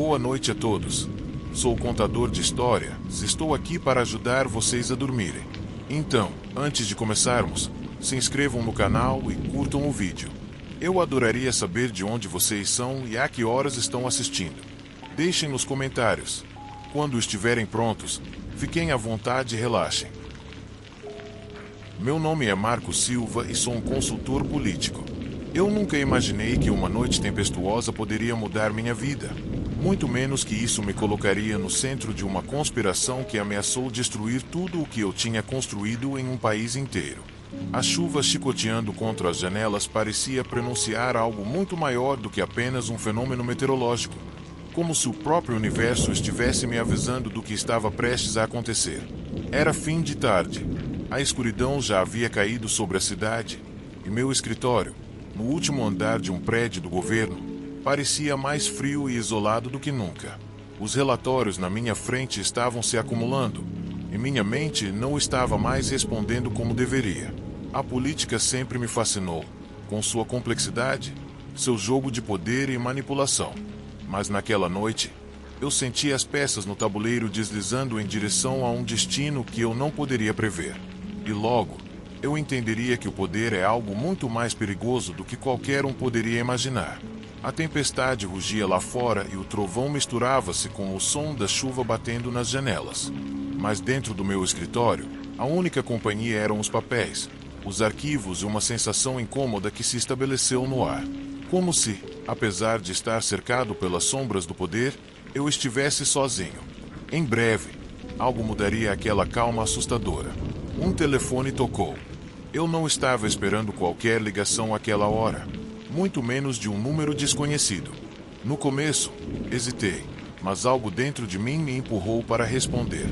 Boa noite a todos. Sou o contador de histórias. Estou aqui para ajudar vocês a dormirem. Então, antes de começarmos, se inscrevam no canal e curtam o vídeo. Eu adoraria saber de onde vocês são e a que horas estão assistindo. Deixem nos comentários. Quando estiverem prontos, fiquem à vontade e relaxem. Meu nome é Marcos Silva e sou um consultor político. Eu nunca imaginei que uma noite tempestuosa poderia mudar minha vida. Muito menos que isso me colocaria no centro de uma conspiração que ameaçou destruir tudo o que eu tinha construído em um país inteiro. A chuva chicoteando contra as janelas parecia prenunciar algo muito maior do que apenas um fenômeno meteorológico. Como se o próprio universo estivesse me avisando do que estava prestes a acontecer. Era fim de tarde. A escuridão já havia caído sobre a cidade, e meu escritório, no último andar de um prédio do governo, parecia mais frio e isolado do que nunca. Os relatórios na minha frente estavam se acumulando, e minha mente não estava mais respondendo como deveria. A política sempre me fascinou, com sua complexidade, seu jogo de poder e manipulação. Mas naquela noite, eu senti as peças no tabuleiro deslizando em direção a um destino que eu não poderia prever. E logo, eu entenderia que o poder é algo muito mais perigoso do que qualquer um poderia imaginar. A tempestade rugia lá fora e o trovão misturava-se com o som da chuva batendo nas janelas. Mas dentro do meu escritório, a única companhia eram os papéis, os arquivos e uma sensação incômoda que se estabeleceu no ar. Como se, apesar de estar cercado pelas sombras do poder, eu estivesse sozinho. Em breve, algo mudaria aquela calma assustadora. Um telefone tocou. Eu não estava esperando qualquer ligação àquela hora, muito menos de um número desconhecido. No começo, hesitei, mas algo dentro de mim me empurrou para responder.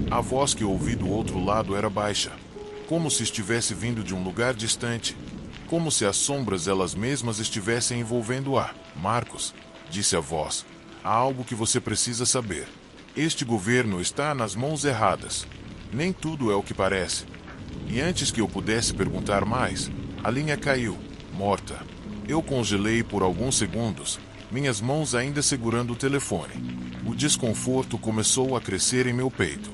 A voz que ouvi do outro lado era baixa, como se estivesse vindo de um lugar distante, como se as sombras elas mesmas estivessem envolvendo a... Marcos, disse a voz, há algo que você precisa saber. Este governo está nas mãos erradas. Nem tudo é o que parece. E antes que eu pudesse perguntar mais, a linha caiu, morta. Eu congelei por alguns segundos, minhas mãos ainda segurando o telefone. O desconforto começou a crescer em meu peito.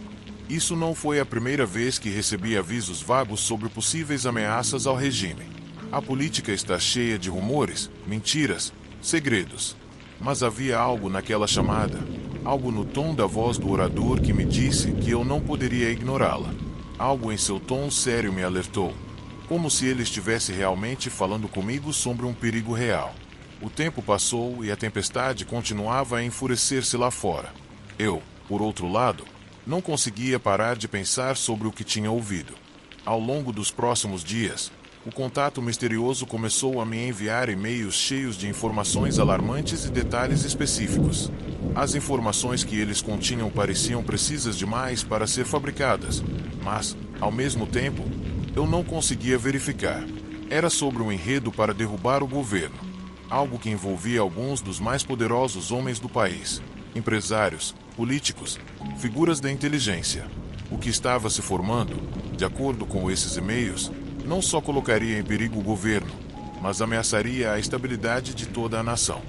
Isso não foi a primeira vez que recebi avisos vagos sobre possíveis ameaças ao regime. A política está cheia de rumores, mentiras, segredos. Mas havia algo naquela chamada, algo no tom da voz do orador que me disse que eu não poderia ignorá-la. Algo em seu tom sério me alertou, como se ele estivesse realmente falando comigo sobre um perigo real. O tempo passou e a tempestade continuava a enfurecer-se lá fora. Eu, por outro lado, não conseguia parar de pensar sobre o que tinha ouvido. Ao longo dos próximos dias, o contato misterioso começou a me enviar e-mails cheios de informações alarmantes e detalhes específicos. As informações que eles continham pareciam precisas demais para ser fabricadas, mas, ao mesmo tempo, eu não conseguia verificar. Era sobre um enredo para derrubar o governo, algo que envolvia alguns dos mais poderosos homens do país, empresários, políticos, figuras da inteligência. O que estava se formando, de acordo com esses e-mails, não só colocaria em perigo o governo, mas ameaçaria a estabilidade de toda a nação.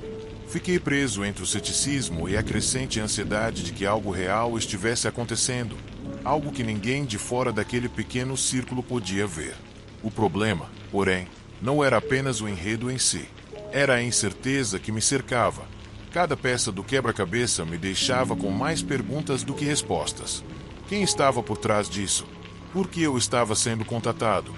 Fiquei preso entre o ceticismo e a crescente ansiedade de que algo real estivesse acontecendo, algo que ninguém de fora daquele pequeno círculo podia ver. O problema, porém, não era apenas o enredo em si. Era a incerteza que me cercava. Cada peça do quebra-cabeça me deixava com mais perguntas do que respostas. Quem estava por trás disso? Por que eu estava sendo contatado?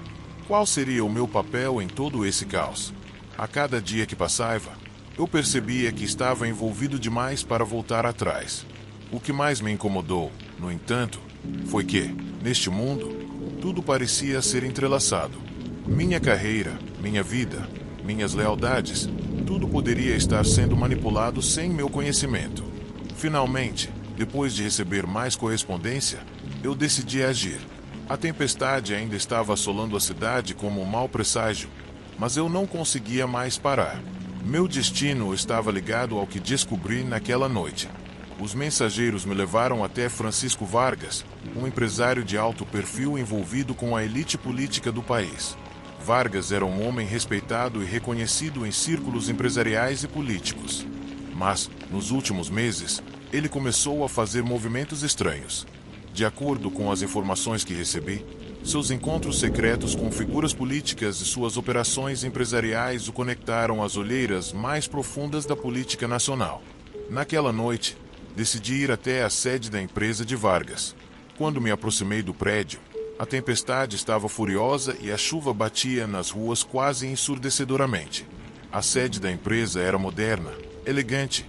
Qual seria o meu papel em todo esse caos? A cada dia que passava, eu percebia que estava envolvido demais para voltar atrás. O que mais me incomodou, no entanto, foi que, neste mundo, tudo parecia ser entrelaçado. Minha carreira, minha vida, minhas lealdades, tudo poderia estar sendo manipulado sem meu conhecimento. Finalmente, depois de receber mais correspondência, eu decidi agir. A tempestade ainda estava assolando a cidade como um mau presságio, mas eu não conseguia mais parar. Meu destino estava ligado ao que descobri naquela noite. Os mensageiros me levaram até Francisco Vargas, um empresário de alto perfil envolvido com a elite política do país. Vargas era um homem respeitado e reconhecido em círculos empresariais e políticos. Mas, nos últimos meses, ele começou a fazer movimentos estranhos. De acordo com as informações que recebi, seus encontros secretos com figuras políticas e suas operações empresariais o conectaram às olheiras mais profundas da política nacional. Naquela noite, decidi ir até a sede da empresa de Vargas. Quando me aproximei do prédio, a tempestade estava furiosa e a chuva batia nas ruas quase ensurdecedoramente. A sede da empresa era moderna, elegante,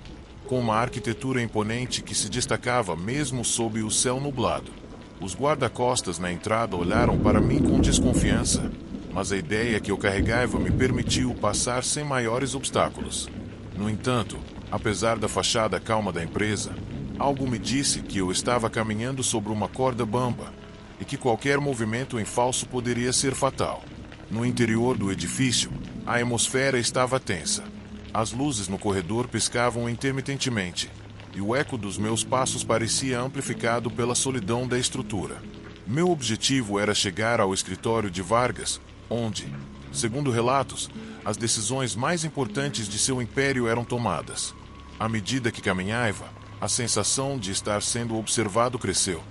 com uma arquitetura imponente que se destacava mesmo sob o céu nublado. Os guarda-costas na entrada olharam para mim com desconfiança, mas a ideia que eu carregava me permitiu passar sem maiores obstáculos. No entanto, apesar da fachada calma da empresa, algo me disse que eu estava caminhando sobre uma corda bamba e que qualquer movimento em falso poderia ser fatal. No interior do edifício, a atmosfera estava tensa. As luzes no corredor piscavam intermitentemente, e o eco dos meus passos parecia amplificado pela solidão da estrutura. Meu objetivo era chegar ao escritório de Vargas, onde, segundo relatos, as decisões mais importantes de seu império eram tomadas. À medida que caminhava, a sensação de estar sendo observado cresceu,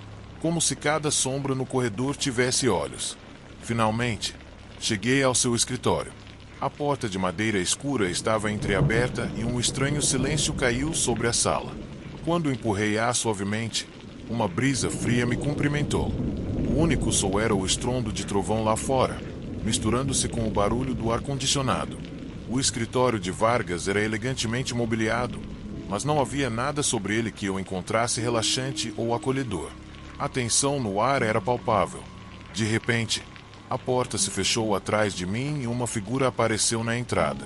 como se cada sombra no corredor tivesse olhos. Finalmente, cheguei ao seu escritório. A porta de madeira escura estava entreaberta e um estranho silêncio caiu sobre a sala. Quando empurrei-a suavemente, uma brisa fria me cumprimentou. O único som era o estrondo de trovão lá fora, misturando-se com o barulho do ar-condicionado. O escritório de Vargas era elegantemente mobiliado, mas não havia nada sobre ele que eu encontrasse relaxante ou acolhedor. A tensão no ar era palpável. De repente, a porta se fechou atrás de mim e uma figura apareceu na entrada.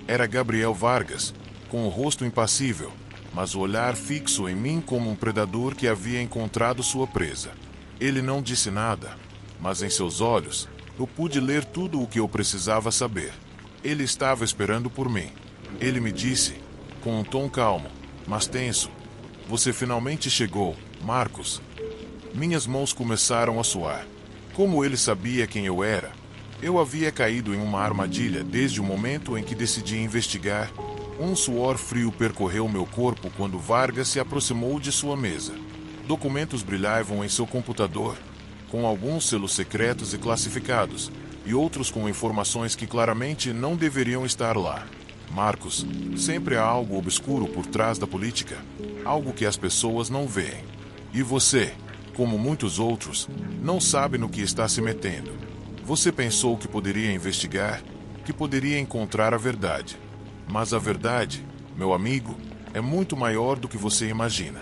Era Gabriel Vargas, com o rosto impassível, mas o olhar fixo em mim como um predador que havia encontrado sua presa. Ele não disse nada, mas em seus olhos eu pude ler tudo o que eu precisava saber. Ele estava esperando por mim. Ele me disse, com um tom calmo, mas tenso: "Você finalmente chegou, Marcos." Minhas mãos começaram a suar. Como ele sabia quem eu era, eu havia caído em uma armadilha desde o momento em que decidi investigar. Um suor frio percorreu meu corpo quando Vargas se aproximou de sua mesa. Documentos brilhavam em seu computador, com alguns selos secretos e classificados, e outros com informações que claramente não deveriam estar lá. Marcos, sempre há algo obscuro por trás da política, algo que as pessoas não veem. E você, como muitos outros, não sabe no que está se metendo. Você pensou que poderia investigar, que poderia encontrar a verdade. Mas a verdade, meu amigo, é muito maior do que você imagina.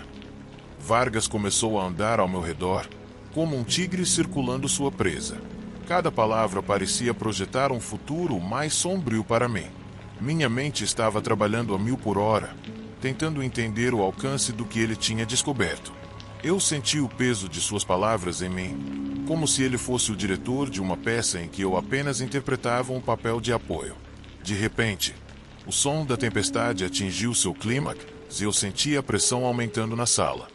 Vargas começou a andar ao meu redor, como um tigre circulando sua presa. Cada palavra parecia projetar um futuro mais sombrio para mim. Minha mente estava trabalhando a 1000 por hora, tentando entender o alcance do que ele tinha descoberto. Eu senti o peso de suas palavras em mim, como se ele fosse o diretor de uma peça em que eu apenas interpretava um papel de apoio. De repente, o som da tempestade atingiu seu clímax e eu senti a pressão aumentando na sala.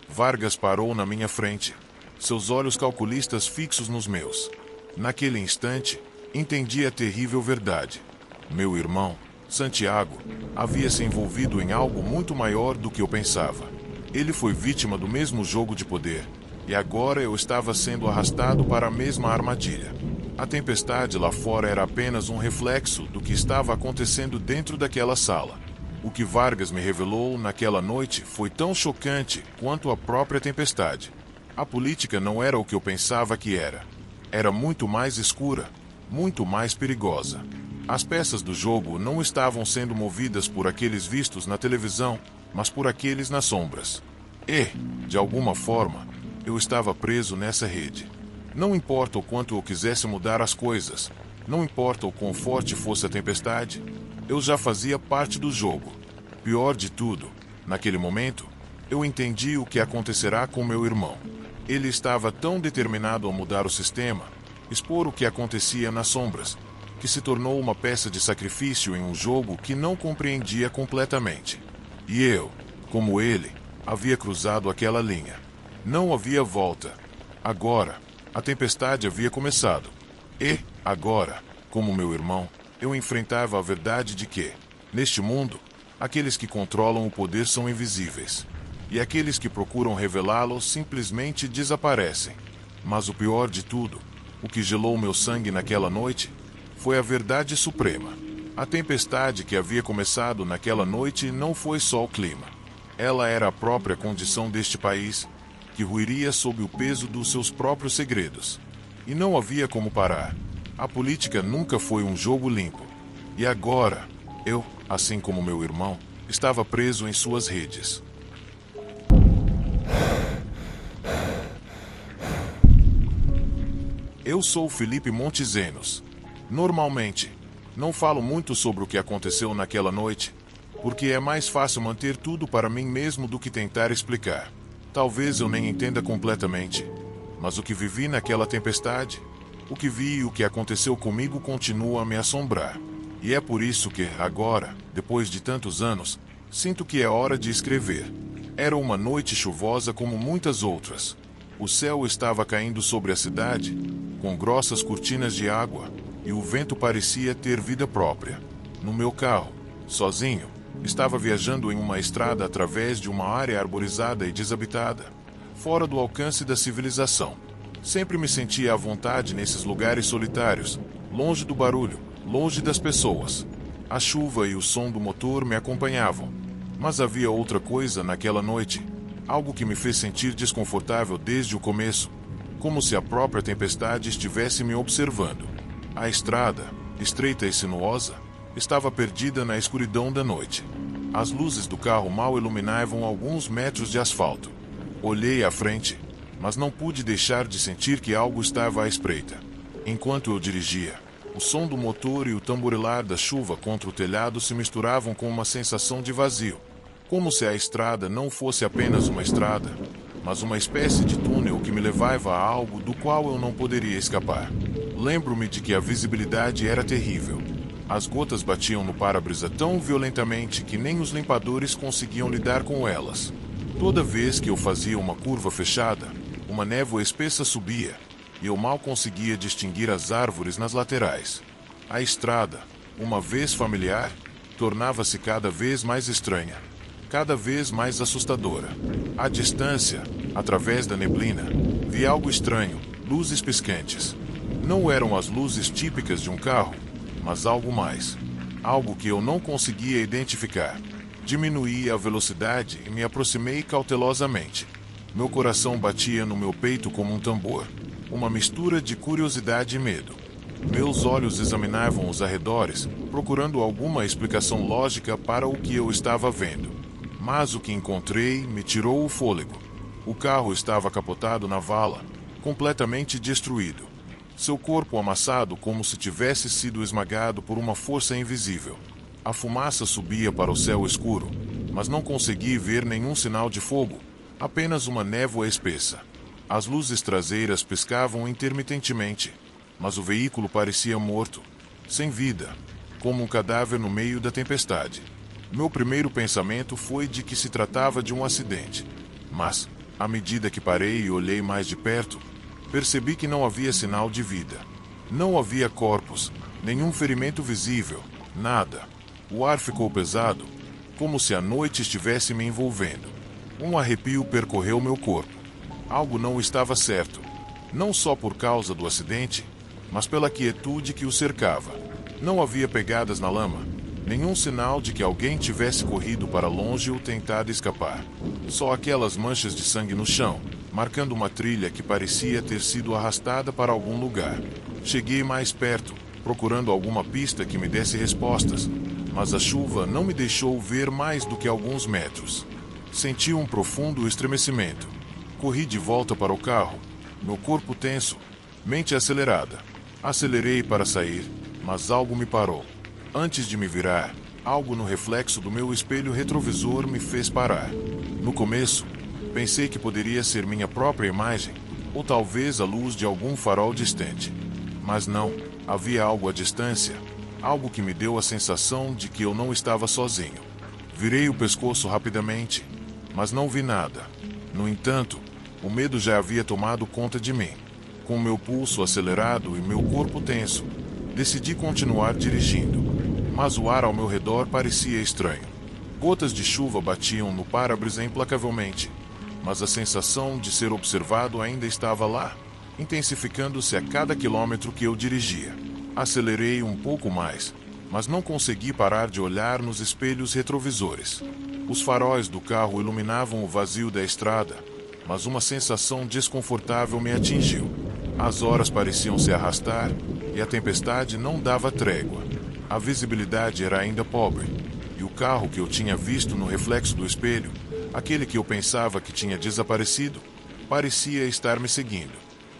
Vargas parou na minha frente, seus olhos calculistas fixos nos meus. Naquele instante, entendi a terrível verdade. Meu irmão, Santiago, havia se envolvido em algo muito maior do que eu pensava. Ele foi vítima do mesmo jogo de poder, e agora eu estava sendo arrastado para a mesma armadilha. A tempestade lá fora era apenas um reflexo do que estava acontecendo dentro daquela sala. O que Vargas me revelou naquela noite foi tão chocante quanto a própria tempestade. A política não era o que eu pensava que era. Era muito mais escura, muito mais perigosa. As peças do jogo não estavam sendo movidas por aqueles vistos na televisão, mas por aqueles nas sombras. E, de alguma forma, eu estava preso nessa rede. Não importa o quanto eu quisesse mudar as coisas, não importa o quão forte fosse a tempestade, eu já fazia parte do jogo. Pior de tudo, naquele momento, eu entendi o que acontecerá com meu irmão. Ele estava tão determinado a mudar o sistema, expor o que acontecia nas sombras, que se tornou uma peça de sacrifício em um jogo que não compreendia completamente. E eu, como ele, havia cruzado aquela linha. Não havia volta. Agora, a tempestade havia começado. E, agora, como meu irmão, eu enfrentava a verdade de que, neste mundo, Aqueles que controlam o poder são invisíveis. E aqueles que procuram revelá-lo simplesmente desaparecem. Mas o pior de tudo, o que gelou meu sangue naquela noite, foi a verdade suprema. A tempestade que havia começado naquela noite não foi só o clima. Ela era a própria condição deste país, que ruiria sob o peso dos seus próprios segredos. E não havia como parar. A política nunca foi um jogo limpo. E agora, eu, assim como meu irmão, estava preso em suas redes. Eu sou Felipe Montezenos. Normalmente, não falo muito sobre o que aconteceu naquela noite, porque é mais fácil manter tudo para mim mesmo do que tentar explicar. Talvez eu nem entenda completamente, mas o que vivi naquela tempestade, o que vi e o que aconteceu comigo continua a me assombrar. E é por isso que, agora, depois de tantos anos, sinto que é hora de escrever. Era uma noite chuvosa como muitas outras. O céu estava caindo sobre a cidade, com grossas cortinas de água, e o vento parecia ter vida própria. No meu carro, sozinho, estava viajando em uma estrada através de uma área arborizada e desabitada, fora do alcance da civilização. Sempre me sentia à vontade nesses lugares solitários, longe do barulho, longe das pessoas. A chuva e o som do motor me acompanhavam. Mas havia outra coisa naquela noite, algo que me fez sentir desconfortável desde o começo, como se a própria tempestade estivesse me observando. A estrada, estreita e sinuosa, estava perdida na escuridão da noite. As luzes do carro mal iluminavam alguns metros de asfalto. Olhei à frente, mas não pude deixar de sentir que algo estava à espreita. Enquanto eu dirigia, o som do motor e o tamborilar da chuva contra o telhado se misturavam com uma sensação de vazio, como se a estrada não fosse apenas uma estrada, mas uma espécie de túnel que me levava a algo do qual eu não poderia escapar. Lembro-me de que a visibilidade era terrível. As gotas batiam no para-brisa tão violentamente que nem os limpadores conseguiam lidar com elas. Toda vez que eu fazia uma curva fechada, uma névoa espessa subia, e eu mal conseguia distinguir as árvores nas laterais. A estrada, uma vez familiar, tornava-se cada vez mais estranha, cada vez mais assustadora. À distância, através da neblina, vi algo estranho, luzes piscantes. Não eram as luzes típicas de um carro, mas algo mais. Algo que eu não conseguia identificar. Diminuí a velocidade e me aproximei cautelosamente. Meu coração batia no meu peito como um tambor, uma mistura de curiosidade e medo. Meus olhos examinavam os arredores, procurando alguma explicação lógica para o que eu estava vendo. Mas o que encontrei me tirou o fôlego. O carro estava capotado na vala, completamente destruído. Seu corpo amassado como se tivesse sido esmagado por uma força invisível. A fumaça subia para o céu escuro, mas não consegui ver nenhum sinal de fogo, apenas uma névoa espessa. As luzes traseiras piscavam intermitentemente, mas o veículo parecia morto, sem vida, como um cadáver no meio da tempestade. Meu primeiro pensamento foi de que se tratava de um acidente, mas, à medida que parei e olhei mais de perto, percebi que não havia sinal de vida. Não havia corpos, nenhum ferimento visível, nada. O ar ficou pesado, como se a noite estivesse me envolvendo. Um arrepio percorreu meu corpo. Algo não estava certo, não só por causa do acidente, mas pela quietude que o cercava. Não havia pegadas na lama, nenhum sinal de que alguém tivesse corrido para longe ou tentado escapar. Só aquelas manchas de sangue no chão, marcando uma trilha que parecia ter sido arrastada para algum lugar. Cheguei mais perto, procurando alguma pista que me desse respostas, mas a chuva não me deixou ver mais do que alguns metros. Senti um profundo estremecimento. Corri de volta para o carro, meu corpo tenso, mente acelerada. Acelerei para sair, mas algo me parou. Antes de me virar, algo no reflexo do meu espelho retrovisor me fez parar. No começo, pensei que poderia ser minha própria imagem, ou talvez a luz de algum farol distante. Mas não, havia algo à distância, algo que me deu a sensação de que eu não estava sozinho. Virei o pescoço rapidamente, mas não vi nada. No entanto, o medo já havia tomado conta de mim. Com meu pulso acelerado e meu corpo tenso, decidi continuar dirigindo, mas o ar ao meu redor parecia estranho. Gotas de chuva batiam no para-brisa implacavelmente, mas a sensação de ser observado ainda estava lá, intensificando-se a cada quilômetro que eu dirigia. Acelerei um pouco mais, mas não consegui parar de olhar nos espelhos retrovisores. Os faróis do carro iluminavam o vazio da estrada, mas uma sensação desconfortável me atingiu. As horas pareciam se arrastar e a tempestade não dava trégua. A visibilidade era ainda pobre, e o carro que eu tinha visto no reflexo do espelho, aquele que eu pensava que tinha desaparecido, parecia estar me seguindo.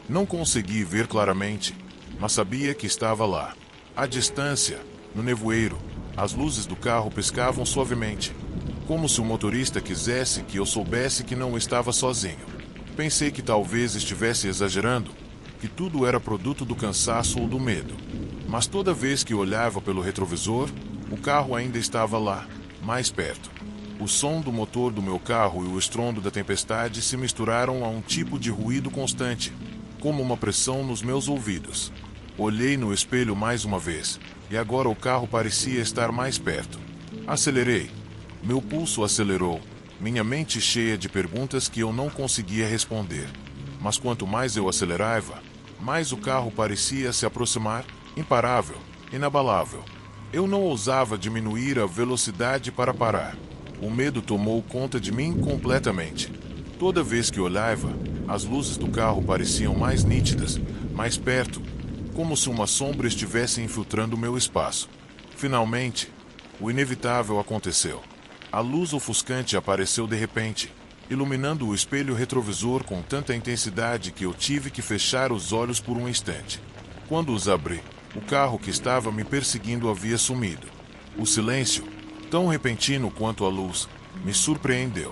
Não consegui ver claramente, mas sabia que estava lá. À distância, no nevoeiro, as luzes do carro piscavam suavemente, como se o motorista quisesse que eu soubesse que não estava sozinho. Pensei que talvez estivesse exagerando, que tudo era produto do cansaço ou do medo. Mas toda vez que olhava pelo retrovisor, o carro ainda estava lá, mais perto. O som do motor do meu carro e o estrondo da tempestade se misturaram a um tipo de ruído constante, como uma pressão nos meus ouvidos. Olhei no espelho mais uma vez, e agora o carro parecia estar mais perto. Acelerei. Meu pulso acelerou, minha mente cheia de perguntas que eu não conseguia responder. Mas quanto mais eu acelerava, mais o carro parecia se aproximar, imparável, inabalável. Eu não ousava diminuir a velocidade para parar. O medo tomou conta de mim completamente. Toda vez que olhava, as luzes do carro pareciam mais nítidas, mais perto, como se uma sombra estivesse infiltrando meu espaço. Finalmente, o inevitável aconteceu. A luz ofuscante apareceu de repente, iluminando o espelho retrovisor com tanta intensidade que eu tive que fechar os olhos por um instante. Quando os abri, o carro que estava me perseguindo havia sumido. O silêncio, tão repentino quanto a luz, me surpreendeu.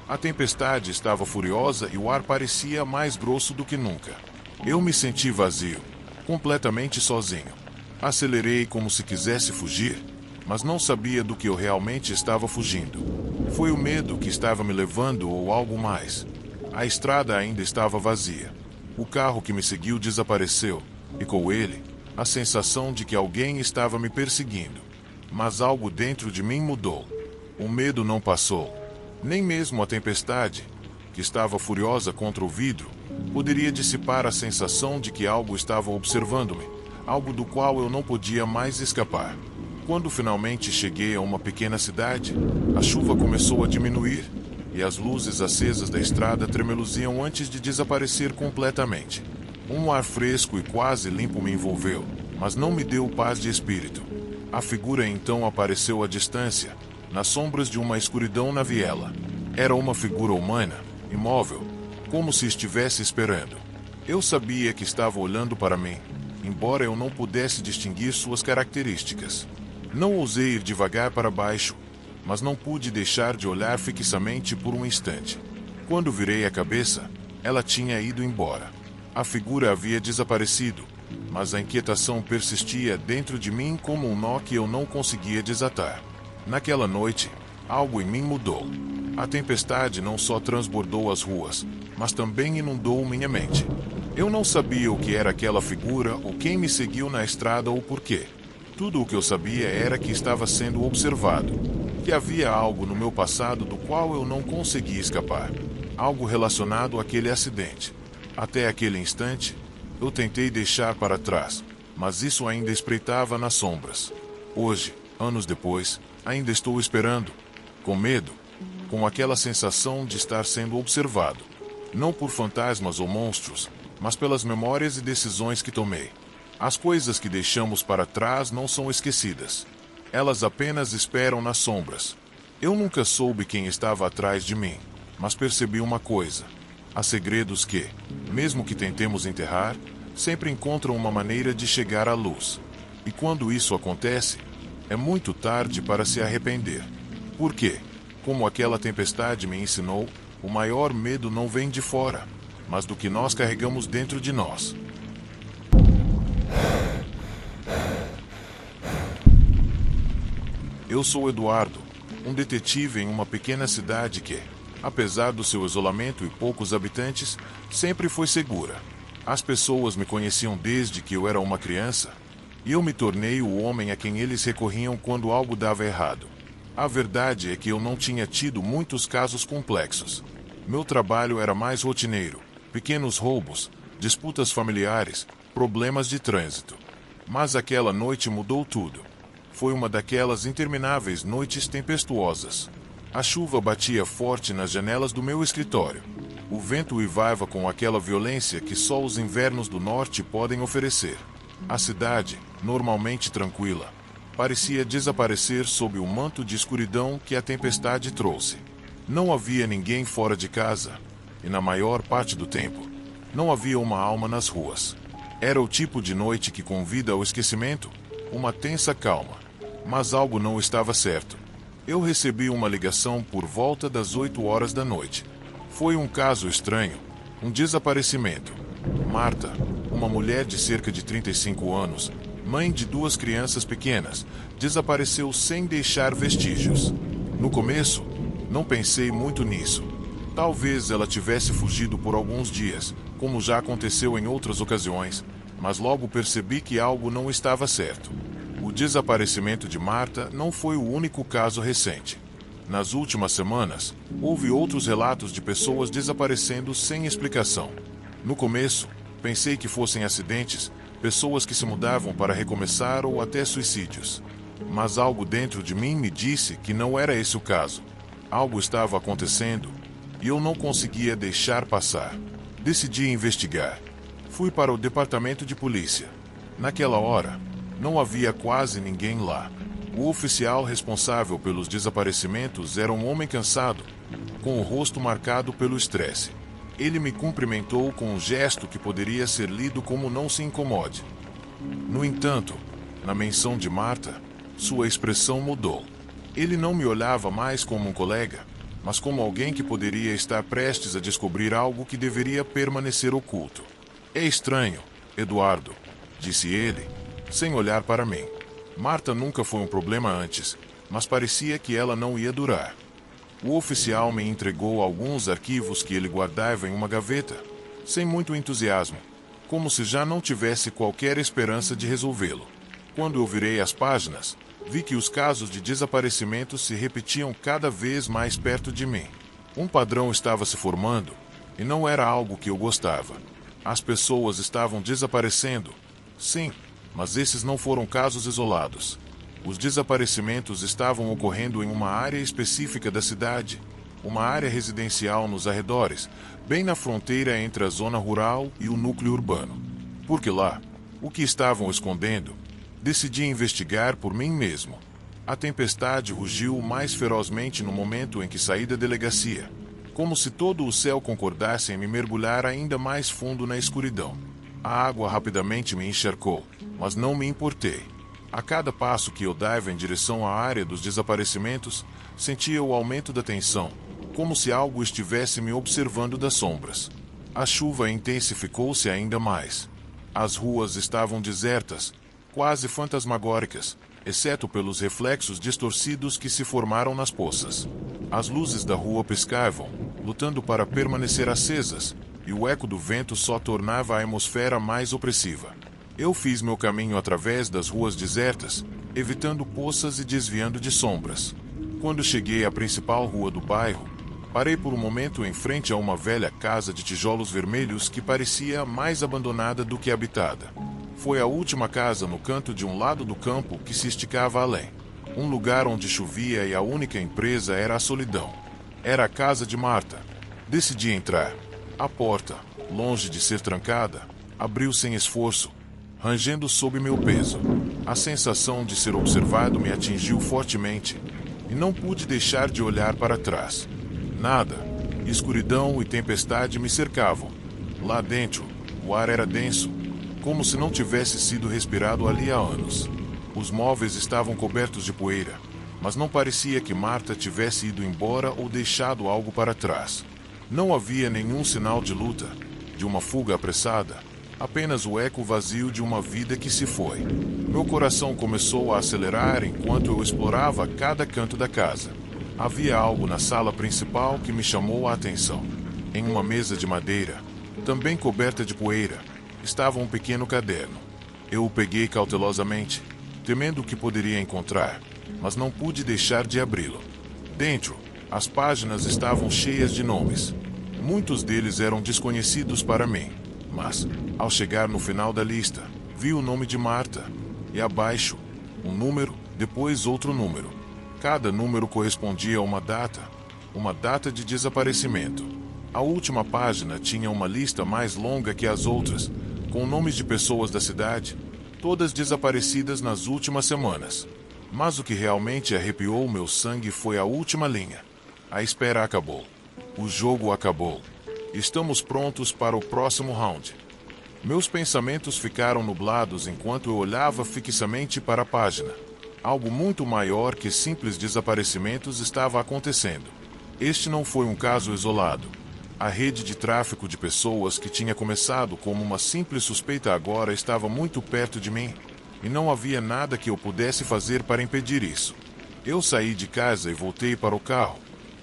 A tempestade estava furiosa e o ar parecia mais grosso do que nunca. Eu me senti vazio, completamente sozinho. Acelerei como se quisesse fugir, mas não sabia do que eu realmente estava fugindo. Foi o medo que estava me levando ou algo mais. A estrada ainda estava vazia. O carro que me seguiu desapareceu, e com ele, a sensação de que alguém estava me perseguindo. Mas algo dentro de mim mudou. O medo não passou. Nem mesmo a tempestade, que estava furiosa contra o vidro, poderia dissipar a sensação de que algo estava observando-me, algo do qual eu não podia mais escapar. Quando finalmente cheguei a uma pequena cidade, a chuva começou a diminuir e as luzes acesas da estrada tremeluziam antes de desaparecer completamente. Um ar fresco e quase limpo me envolveu, mas não me deu paz de espírito. A figura então apareceu à distância, nas sombras de uma escuridão na viela. Era uma figura humana, imóvel, como se estivesse esperando. Eu sabia que estava olhando para mim, embora eu não pudesse distinguir suas características. Não ousei ir devagar para baixo, mas não pude deixar de olhar fixamente por um instante. Quando virei a cabeça, ela tinha ido embora. A figura havia desaparecido, mas a inquietação persistia dentro de mim como um nó que eu não conseguia desatar. Naquela noite, algo em mim mudou. A tempestade não só transbordou as ruas, mas também inundou minha mente. Eu não sabia o que era aquela figura ou quem me seguiu na estrada ou por quê. Tudo o que eu sabia era que estava sendo observado, que havia algo no meu passado do qual eu não conseguia escapar, algo relacionado àquele acidente. Até aquele instante, eu tentei deixar para trás, mas isso ainda espreitava nas sombras. Hoje, anos depois, ainda estou esperando, com medo, com aquela sensação de estar sendo observado, não por fantasmas ou monstros, mas pelas memórias e decisões que tomei. As coisas que deixamos para trás não são esquecidas. Elas apenas esperam nas sombras. Eu nunca soube quem estava atrás de mim, mas percebi uma coisa. Há segredos que, mesmo que tentemos enterrar, sempre encontram uma maneira de chegar à luz. E quando isso acontece, é muito tarde para se arrepender. Por quê? Como aquela tempestade me ensinou, o maior medo não vem de fora, mas do que nós carregamos dentro de nós. Eu sou Eduardo, um detetive em uma pequena cidade que, apesar do seu isolamento e poucos habitantes, sempre foi segura. As pessoas me conheciam desde que eu era uma criança, e eu me tornei o homem a quem eles recorriam quando algo dava errado. A verdade é que eu não tinha tido muitos casos complexos. Meu trabalho era mais rotineiro: pequenos roubos, disputas familiares, problemas de trânsito. Mas aquela noite mudou tudo. Foi uma daquelas intermináveis noites tempestuosas. A chuva batia forte nas janelas do meu escritório. O vento uivava com aquela violência que só os invernos do norte podem oferecer. A cidade, normalmente tranquila, parecia desaparecer sob o manto de escuridão que a tempestade trouxe. Não havia ninguém fora de casa, e na maior parte do tempo, não havia uma alma nas ruas. Era o tipo de noite que convida ao esquecimento, uma tensa calma. Mas algo não estava certo. Eu recebi uma ligação por volta das 8 horas da noite. Foi um caso estranho, um desaparecimento. Marta, uma mulher de cerca de 35 anos, mãe de 2 crianças pequenas, desapareceu sem deixar vestígios. No começo, não pensei muito nisso. Talvez ela tivesse fugido por alguns dias, como já aconteceu em outras ocasiões, mas logo percebi que algo não estava certo. O desaparecimento de Marta não foi o único caso recente. Nas últimas semanas, houve outros relatos de pessoas desaparecendo sem explicação. No começo, pensei que fossem acidentes, pessoas que se mudavam para recomeçar ou até suicídios. Mas algo dentro de mim me disse que não era esse o caso. Algo estava acontecendo e eu não conseguia deixar passar. Decidi investigar. Fui para o departamento de polícia. Naquela hora, não havia quase ninguém lá. O oficial responsável pelos desaparecimentos era um homem cansado, com o rosto marcado pelo estresse. Ele me cumprimentou com um gesto que poderia ser lido como "não se incomode". No entanto, na menção de Marta, sua expressão mudou. Ele não me olhava mais como um colega, mas como alguém que poderia estar prestes a descobrir algo que deveria permanecer oculto. "É estranho, Eduardo", disse ele, sem olhar para mim. Marta nunca foi um problema antes, mas parecia que ela não ia durar. O oficial me entregou alguns arquivos que ele guardava em uma gaveta, sem muito entusiasmo, como se já não tivesse qualquer esperança de resolvê-lo. Quando eu virei as páginas, vi que os casos de desaparecimento se repetiam cada vez mais perto de mim. Um padrão estava se formando, e não era algo que eu gostava. As pessoas estavam desaparecendo, sim, mas esses não foram casos isolados. Os desaparecimentos estavam ocorrendo em uma área específica da cidade, uma área residencial nos arredores, bem na fronteira entre a zona rural e o núcleo urbano. Porque lá, o que estavam escondendo? Decidi investigar por mim mesmo. A tempestade rugiu mais ferozmente no momento em que saí da delegacia, como se todo o céu concordasse em me mergulhar ainda mais fundo na escuridão. A água rapidamente me encharcou, mas não me importei. A cada passo que eu dava em direção à área dos desaparecimentos, sentia o aumento da tensão, como se algo estivesse me observando das sombras. A chuva intensificou-se ainda mais. As ruas estavam desertas, quase fantasmagóricas, exceto pelos reflexos distorcidos que se formaram nas poças. As luzes da rua piscavam, lutando para permanecer acesas, e o eco do vento só tornava a atmosfera mais opressiva. Eu fiz meu caminho através das ruas desertas, evitando poças e desviando de sombras. Quando cheguei à principal rua do bairro, parei por um momento em frente a uma velha casa de tijolos vermelhos que parecia mais abandonada do que habitada. Foi a última casa no canto de um lado do campo que se esticava além. Um lugar onde chovia e a única empresa era a solidão. Era a casa de Marta. Decidi entrar. A porta, longe de ser trancada, abriu sem esforço, rangendo sob meu peso. A sensação de ser observado me atingiu fortemente, e não pude deixar de olhar para trás. Nada, escuridão e tempestade me cercavam. Lá dentro, o ar era denso, como se não tivesse sido respirado ali há anos. Os móveis estavam cobertos de poeira, mas não parecia que Marta tivesse ido embora ou deixado algo para trás. Não havia nenhum sinal de luta, de uma fuga apressada, apenas o eco vazio de uma vida que se foi. Meu coração começou a acelerar enquanto eu explorava cada canto da casa. Havia algo na sala principal que me chamou a atenção. Em uma mesa de madeira, também coberta de poeira, estava um pequeno caderno. Eu o peguei cautelosamente, temendo o que poderia encontrar. mas não pude deixar de abri-lo. Dentro, as páginas estavam cheias de nomes. Muitos deles eram desconhecidos para mim, mas, ao chegar no final da lista, vi o nome de Marta, e abaixo, um número, depois outro número. Cada número correspondia a uma data de desaparecimento. A última página tinha uma lista mais longa que as outras, com nomes de pessoas da cidade, todas desaparecidas nas últimas semanas. Mas o que realmente arrepiou meu sangue foi a última linha. A espera acabou. O jogo acabou. Estamos prontos para o próximo round. Meus pensamentos ficaram nublados enquanto eu olhava fixamente para a página. Algo muito maior que simples desaparecimentos estava acontecendo. Este não foi um caso isolado. A rede de tráfico de pessoas que tinha começado como uma simples suspeita agora estava muito perto de mim, e não havia nada que eu pudesse fazer para impedir isso. Eu saí de casa e voltei para o carro,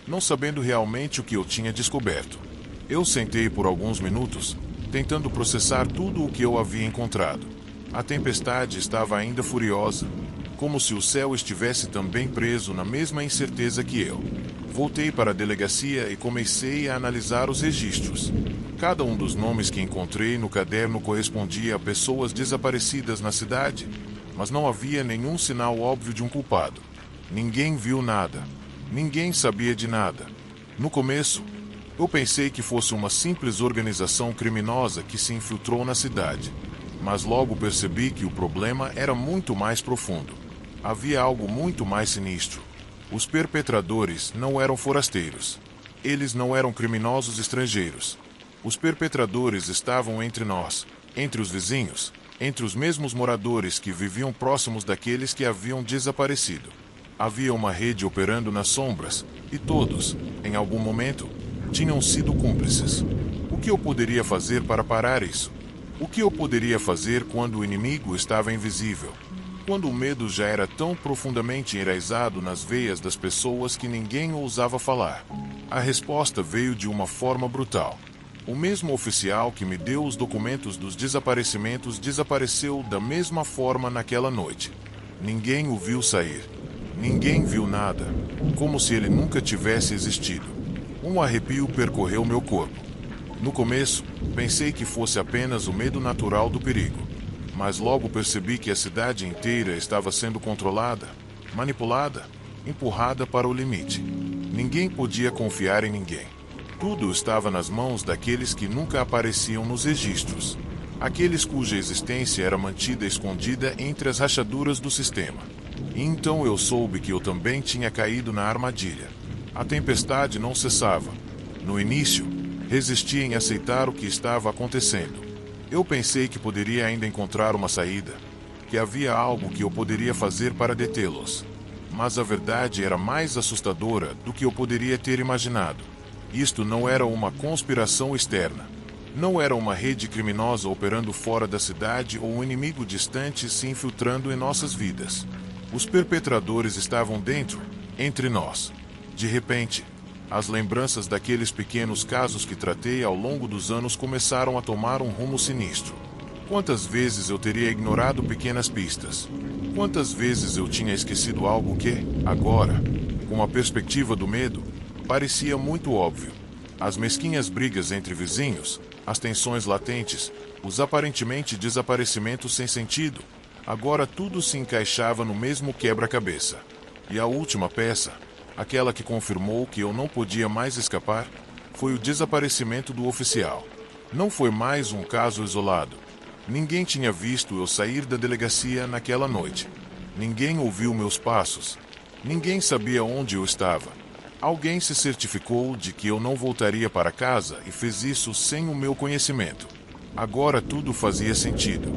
não sabendo realmente o que eu tinha descoberto. Eu sentei por alguns minutos, tentando processar tudo o que eu havia encontrado. A tempestade estava ainda furiosa, como se o céu estivesse também preso na mesma incerteza que eu. Voltei para a delegacia e comecei a analisar os registros. Cada um dos nomes que encontrei no caderno correspondia a pessoas desaparecidas na cidade, mas não havia nenhum sinal óbvio de um culpado. Ninguém viu nada. Ninguém sabia de nada. No começo, eu pensei que fosse uma simples organização criminosa que se infiltrou na cidade, mas logo percebi que o problema era muito mais profundo. Havia algo muito mais sinistro. Os perpetradores não eram forasteiros. Eles não eram criminosos estrangeiros. Os perpetradores estavam entre nós, entre os vizinhos, entre os mesmos moradores que viviam próximos daqueles que haviam desaparecido. Havia uma rede operando nas sombras, e todos, em algum momento, tinham sido cúmplices. O que eu poderia fazer para parar isso? O que eu poderia fazer quando o inimigo estava invisível? Quando o medo já era tão profundamente enraizado nas veias das pessoas que ninguém ousava falar? A resposta veio de uma forma brutal. O mesmo oficial que me deu os documentos dos desaparecimentos desapareceu da mesma forma naquela noite. Ninguém o viu sair. Ninguém viu nada. Como se ele nunca tivesse existido. Um arrepio percorreu meu corpo. No começo, pensei que fosse apenas o medo natural do perigo. Mas logo percebi que a cidade inteira estava sendo controlada, manipulada, empurrada para o limite. Ninguém podia confiar em ninguém. Tudo estava nas mãos daqueles que nunca apareciam nos registros. Aqueles cuja existência era mantida escondida entre as rachaduras do sistema. E então eu soube que eu também tinha caído na armadilha. A tempestade não cessava. No início, resisti em aceitar o que estava acontecendo. Eu pensei que poderia ainda encontrar uma saída, que havia algo que eu poderia fazer para detê-los. Mas a verdade era mais assustadora do que eu poderia ter imaginado. Isto não era uma conspiração externa. Não era uma rede criminosa operando fora da cidade ou um inimigo distante se infiltrando em nossas vidas. Os perpetradores estavam dentro, entre nós. De repente, as lembranças daqueles pequenos casos que tratei ao longo dos anos começaram a tomar um rumo sinistro. Quantas vezes eu teria ignorado pequenas pistas? Quantas vezes eu tinha esquecido algo que, agora, com a perspectiva do medo, parecia muito óbvio? As mesquinhas brigas entre vizinhos, as tensões latentes, os aparentemente desaparecimentos sem sentido, agora tudo se encaixava no mesmo quebra-cabeça. E a última peça, aquela que confirmou que eu não podia mais escapar, foi o desaparecimento do oficial. Não foi mais um caso isolado. Ninguém tinha visto eu sair da delegacia naquela noite. Ninguém ouviu meus passos. Ninguém sabia onde eu estava. Alguém se certificou de que eu não voltaria para casa e fez isso sem o meu conhecimento. Agora tudo fazia sentido.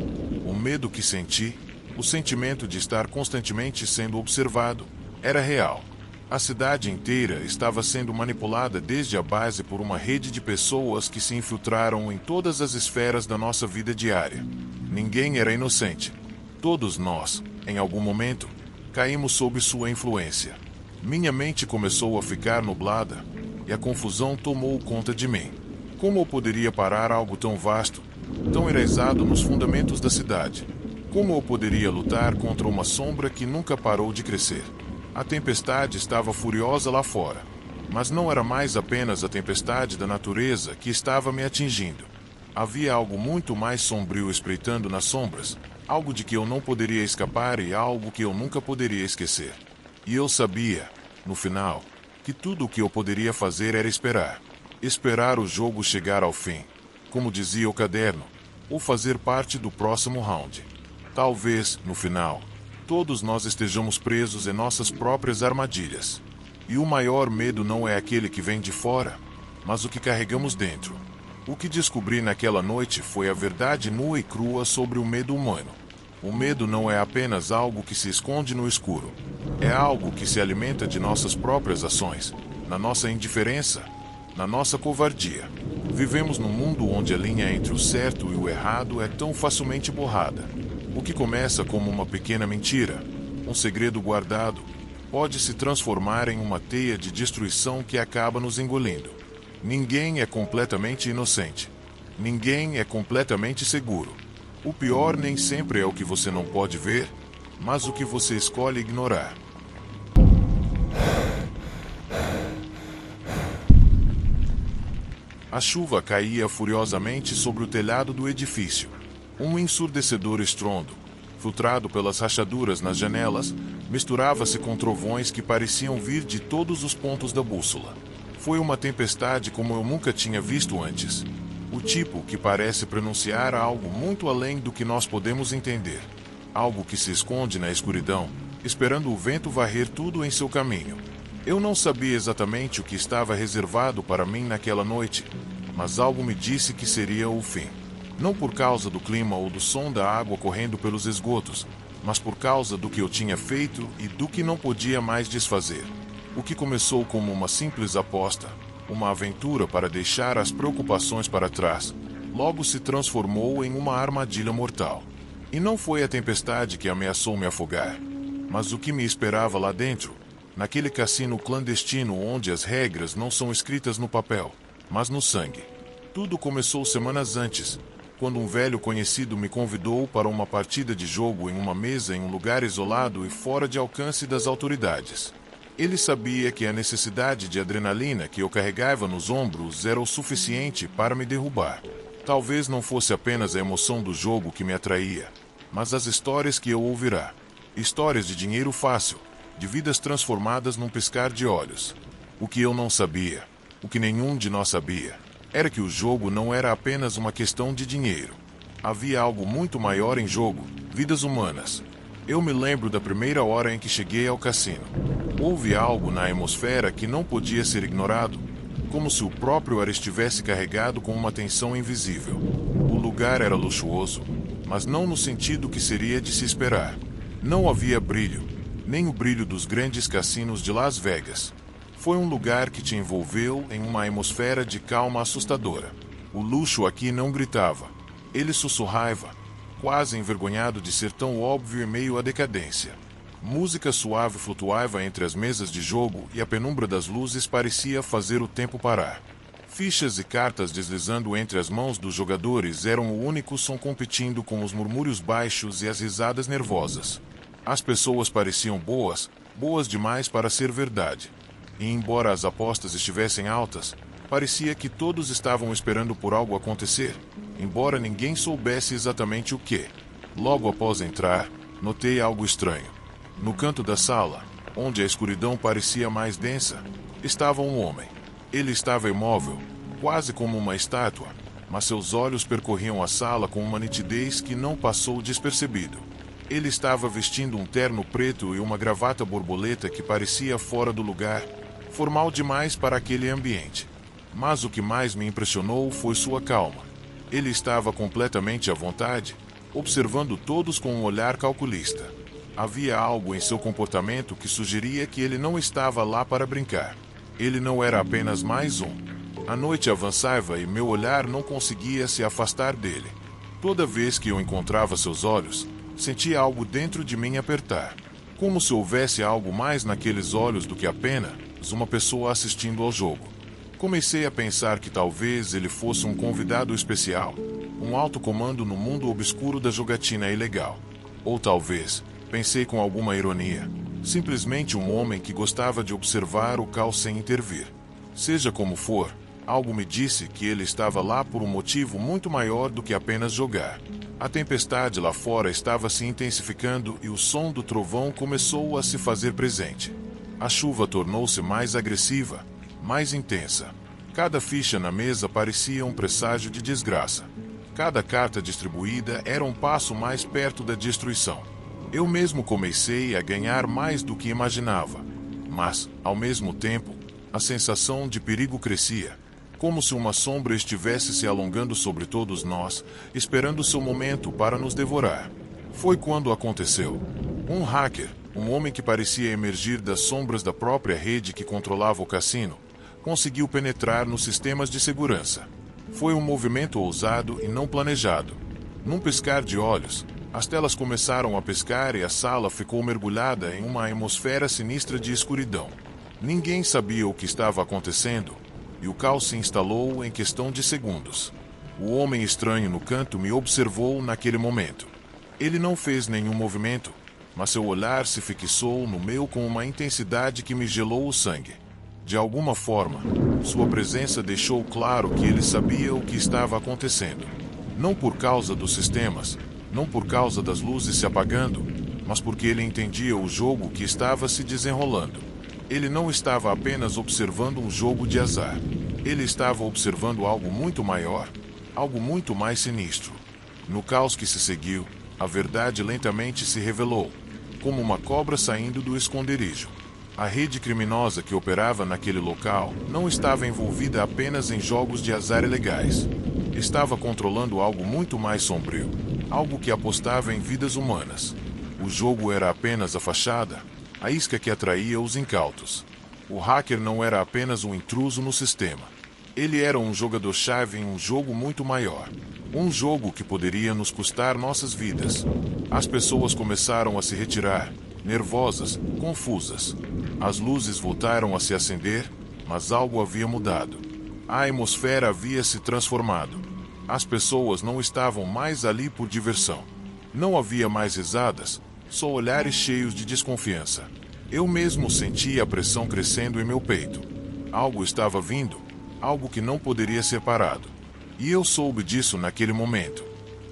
O medo que senti, o sentimento de estar constantemente sendo observado, era real. A cidade inteira estava sendo manipulada desde a base por uma rede de pessoas que se infiltraram em todas as esferas da nossa vida diária. Ninguém era inocente. Todos nós, em algum momento, caímos sob sua influência. Minha mente começou a ficar nublada e a confusão tomou conta de mim. Como eu poderia parar algo tão vasto, tão enraizado nos fundamentos da cidade? Como eu poderia lutar contra uma sombra que nunca parou de crescer? A tempestade estava furiosa lá fora, mas não era mais apenas a tempestade da natureza que estava me atingindo. Havia algo muito mais sombrio espreitando nas sombras, algo de que eu não poderia escapar e algo que eu nunca poderia esquecer. E eu sabia, no final, que tudo o que eu poderia fazer era esperar. Esperar o jogo chegar ao fim, como dizia o caderno, ou fazer parte do próximo round. Talvez, no final, todos nós estejamos presos em nossas próprias armadilhas. E o maior medo não é aquele que vem de fora, mas o que carregamos dentro. O que descobri naquela noite foi a verdade nua e crua sobre o medo humano. O medo não é apenas algo que se esconde no escuro. É algo que se alimenta de nossas próprias ações, na nossa indiferença, na nossa covardia. Vivemos num mundo onde a linha entre o certo e o errado é tão facilmente borrada. O que começa como uma pequena mentira, um segredo guardado, pode se transformar em uma teia de destruição que acaba nos engolindo. Ninguém é completamente inocente. Ninguém é completamente seguro. O pior nem sempre é o que você não pode ver, mas o que você escolhe ignorar. A chuva caía furiosamente sobre o telhado do edifício. Um ensurdecedor estrondo, filtrado pelas rachaduras nas janelas, misturava-se com trovões que pareciam vir de todos os pontos da bússola. Foi uma tempestade como eu nunca tinha visto antes. O tipo que parece pronunciar algo muito além do que nós podemos entender. Algo que se esconde na escuridão, esperando o vento varrer tudo em seu caminho. Eu não sabia exatamente o que estava reservado para mim naquela noite, mas algo me disse que seria o fim. Não por causa do clima ou do som da água correndo pelos esgotos, mas por causa do que eu tinha feito e do que não podia mais desfazer. O que começou como uma simples aposta, uma aventura para deixar as preocupações para trás, logo se transformou em uma armadilha mortal. E não foi a tempestade que ameaçou me afogar, mas o que me esperava lá dentro, naquele cassino clandestino onde as regras não são escritas no papel, mas no sangue. Tudo começou semanas antes, quando um velho conhecido me convidou para uma partida de jogo em uma mesa em um lugar isolado e fora de alcance das autoridades. Ele sabia que a necessidade de adrenalina que eu carregava nos ombros era o suficiente para me derrubar. Talvez não fosse apenas a emoção do jogo que me atraía, mas as histórias que eu ouvirá. Histórias de dinheiro fácil, de vidas transformadas num piscar de olhos. O que eu não sabia, o que nenhum de nós sabia, era que o jogo não era apenas uma questão de dinheiro. Havia algo muito maior em jogo, vidas humanas. Eu me lembro da primeira hora em que cheguei ao cassino. Houve algo na atmosfera que não podia ser ignorado, como se o próprio ar estivesse carregado com uma tensão invisível. O lugar era luxuoso, mas não no sentido que seria de se esperar. Não havia brilho, nem o brilho dos grandes cassinos de Las Vegas. Foi um lugar que te envolveu em uma atmosfera de calma assustadora. O luxo aqui não gritava. Ele sussurrava, quase envergonhado de ser tão óbvio em meio à decadência. Música suave flutuava entre as mesas de jogo e a penumbra das luzes parecia fazer o tempo parar. Fichas e cartas deslizando entre as mãos dos jogadores eram o único som competindo com os murmúrios baixos e as risadas nervosas. As pessoas pareciam boas, boas demais para ser verdade. E embora as apostas estivessem altas, parecia que todos estavam esperando por algo acontecer, embora ninguém soubesse exatamente o que. Logo após entrar, notei algo estranho. No canto da sala, onde a escuridão parecia mais densa, estava um homem. Ele estava imóvel, quase como uma estátua, mas seus olhos percorriam a sala com uma nitidez que não passou despercebido. Ele estava vestindo um terno preto e uma gravata borboleta que parecia fora do lugar, formal demais para aquele ambiente. Mas o que mais me impressionou foi sua calma. Ele estava completamente à vontade, observando todos com um olhar calculista. Havia algo em seu comportamento que sugeria que ele não estava lá para brincar. Ele não era apenas mais um. A noite avançava e meu olhar não conseguia se afastar dele. Toda vez que eu encontrava seus olhos, sentia algo dentro de mim apertar. Como se houvesse algo mais naqueles olhos do que apenas uma pessoa assistindo ao jogo. Comecei a pensar que talvez ele fosse um convidado especial, um alto comando no mundo obscuro da jogatina ilegal. Ou talvez, pensei com alguma ironia, simplesmente um homem que gostava de observar o caos sem intervir. Seja como for, algo me disse que ele estava lá por um motivo muito maior do que apenas jogar. A tempestade lá fora estava se intensificando e o som do trovão começou a se fazer presente. A chuva tornou-se mais agressiva, mais intensa. Cada ficha na mesa parecia um presságio de desgraça. Cada carta distribuída era um passo mais perto da destruição. Eu mesmo comecei a ganhar mais do que imaginava. Mas, ao mesmo tempo, a sensação de perigo crescia, como se uma sombra estivesse se alongando sobre todos nós, esperando seu momento para nos devorar. Foi quando aconteceu. Um hacker, um homem que parecia emergir das sombras da própria rede que controlava o cassino, conseguiu penetrar nos sistemas de segurança. Foi um movimento ousado e não planejado. Num piscar de olhos, as telas começaram a piscar e a sala ficou mergulhada em uma atmosfera sinistra de escuridão. Ninguém sabia o que estava acontecendo, e o caos se instalou em questão de segundos. O homem estranho no canto me observou naquele momento. Ele não fez nenhum movimento, mas seu olhar se fixou no meu com uma intensidade que me gelou o sangue. De alguma forma, sua presença deixou claro que ele sabia o que estava acontecendo. Não por causa dos sistemas, não por causa das luzes se apagando, mas porque ele entendia o jogo que estava se desenrolando. Ele não estava apenas observando um jogo de azar. Ele estava observando algo muito maior, algo muito mais sinistro. No caos que se seguiu, a verdade lentamente se revelou, como uma cobra saindo do esconderijo. A rede criminosa que operava naquele local não estava envolvida apenas em jogos de azar ilegais. Estava controlando algo muito mais sombrio, algo que apostava em vidas humanas. O jogo era apenas a fachada, a isca que atraía os incautos. O hacker não era apenas um intruso no sistema. Ele era um jogador-chave em um jogo muito maior. Um jogo que poderia nos custar nossas vidas. As pessoas começaram a se retirar, nervosas, confusas. As luzes voltaram a se acender, mas algo havia mudado. A atmosfera havia se transformado. As pessoas não estavam mais ali por diversão. Não havia mais risadas, só olhares cheios de desconfiança. Eu mesmo sentia a pressão crescendo em meu peito. Algo estava vindo, algo que não poderia ser parado. E eu soube disso naquele momento.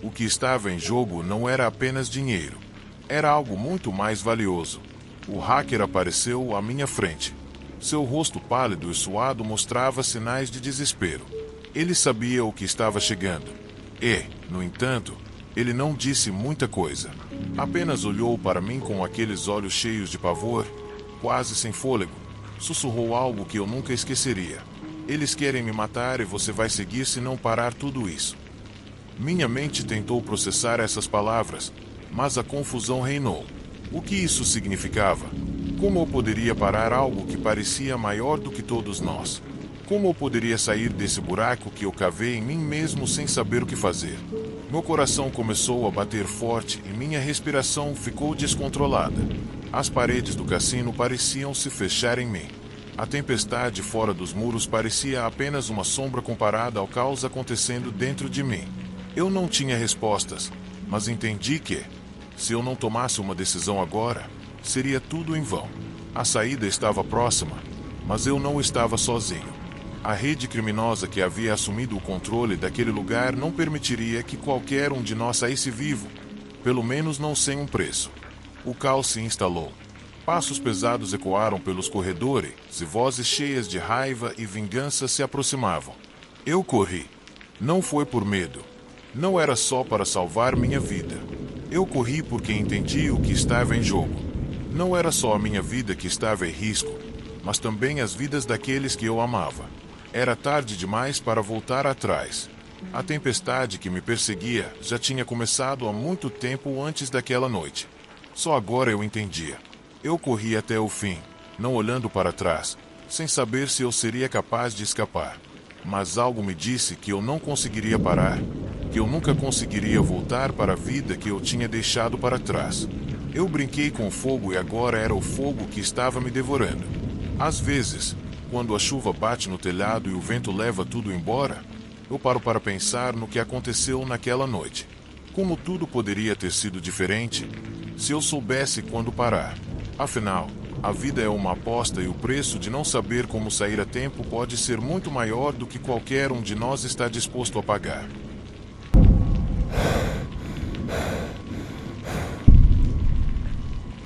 O que estava em jogo não era apenas dinheiro. Era algo muito mais valioso. O hacker apareceu à minha frente. Seu rosto pálido e suado mostrava sinais de desespero. Ele sabia o que estava chegando. E, no entanto, ele não disse muita coisa. Apenas olhou para mim com aqueles olhos cheios de pavor, quase sem fôlego. Sussurrou algo que eu nunca esqueceria. Eles querem me matar e você vai seguir se não parar tudo isso. Minha mente tentou processar essas palavras, mas a confusão reinou. O que isso significava? Como eu poderia parar algo que parecia maior do que todos nós? Como eu poderia sair desse buraco que eu cavei em mim mesmo sem saber o que fazer? Meu coração começou a bater forte e minha respiração ficou descontrolada. As paredes do cassino pareciam se fechar em mim. A tempestade fora dos muros parecia apenas uma sombra comparada ao caos acontecendo dentro de mim. Eu não tinha respostas, mas entendi que, se eu não tomasse uma decisão agora, seria tudo em vão. A saída estava próxima, mas eu não estava sozinho. A rede criminosa que havia assumido o controle daquele lugar não permitiria que qualquer um de nós saísse vivo, pelo menos não sem um preço. O caos se instalou. Passos pesados ecoaram pelos corredores e vozes cheias de raiva e vingança se aproximavam. Eu corri. Não foi por medo. Não era só para salvar minha vida. Eu corri porque entendi o que estava em jogo. Não era só a minha vida que estava em risco, mas também as vidas daqueles que eu amava. Era tarde demais para voltar atrás. A tempestade que me perseguia já tinha começado há muito tempo antes daquela noite. Só agora eu entendia. Eu corri até o fim, não olhando para trás, sem saber se eu seria capaz de escapar. Mas algo me disse que eu não conseguiria parar, que eu nunca conseguiria voltar para a vida que eu tinha deixado para trás. Eu brinquei com o fogo e agora era o fogo que estava me devorando. Às vezes, quando a chuva bate no telhado e o vento leva tudo embora, eu paro para pensar no que aconteceu naquela noite. Como tudo poderia ter sido diferente se eu soubesse quando parar. Afinal, a vida é uma aposta e o preço de não saber como sair a tempo pode ser muito maior do que qualquer um de nós está disposto a pagar.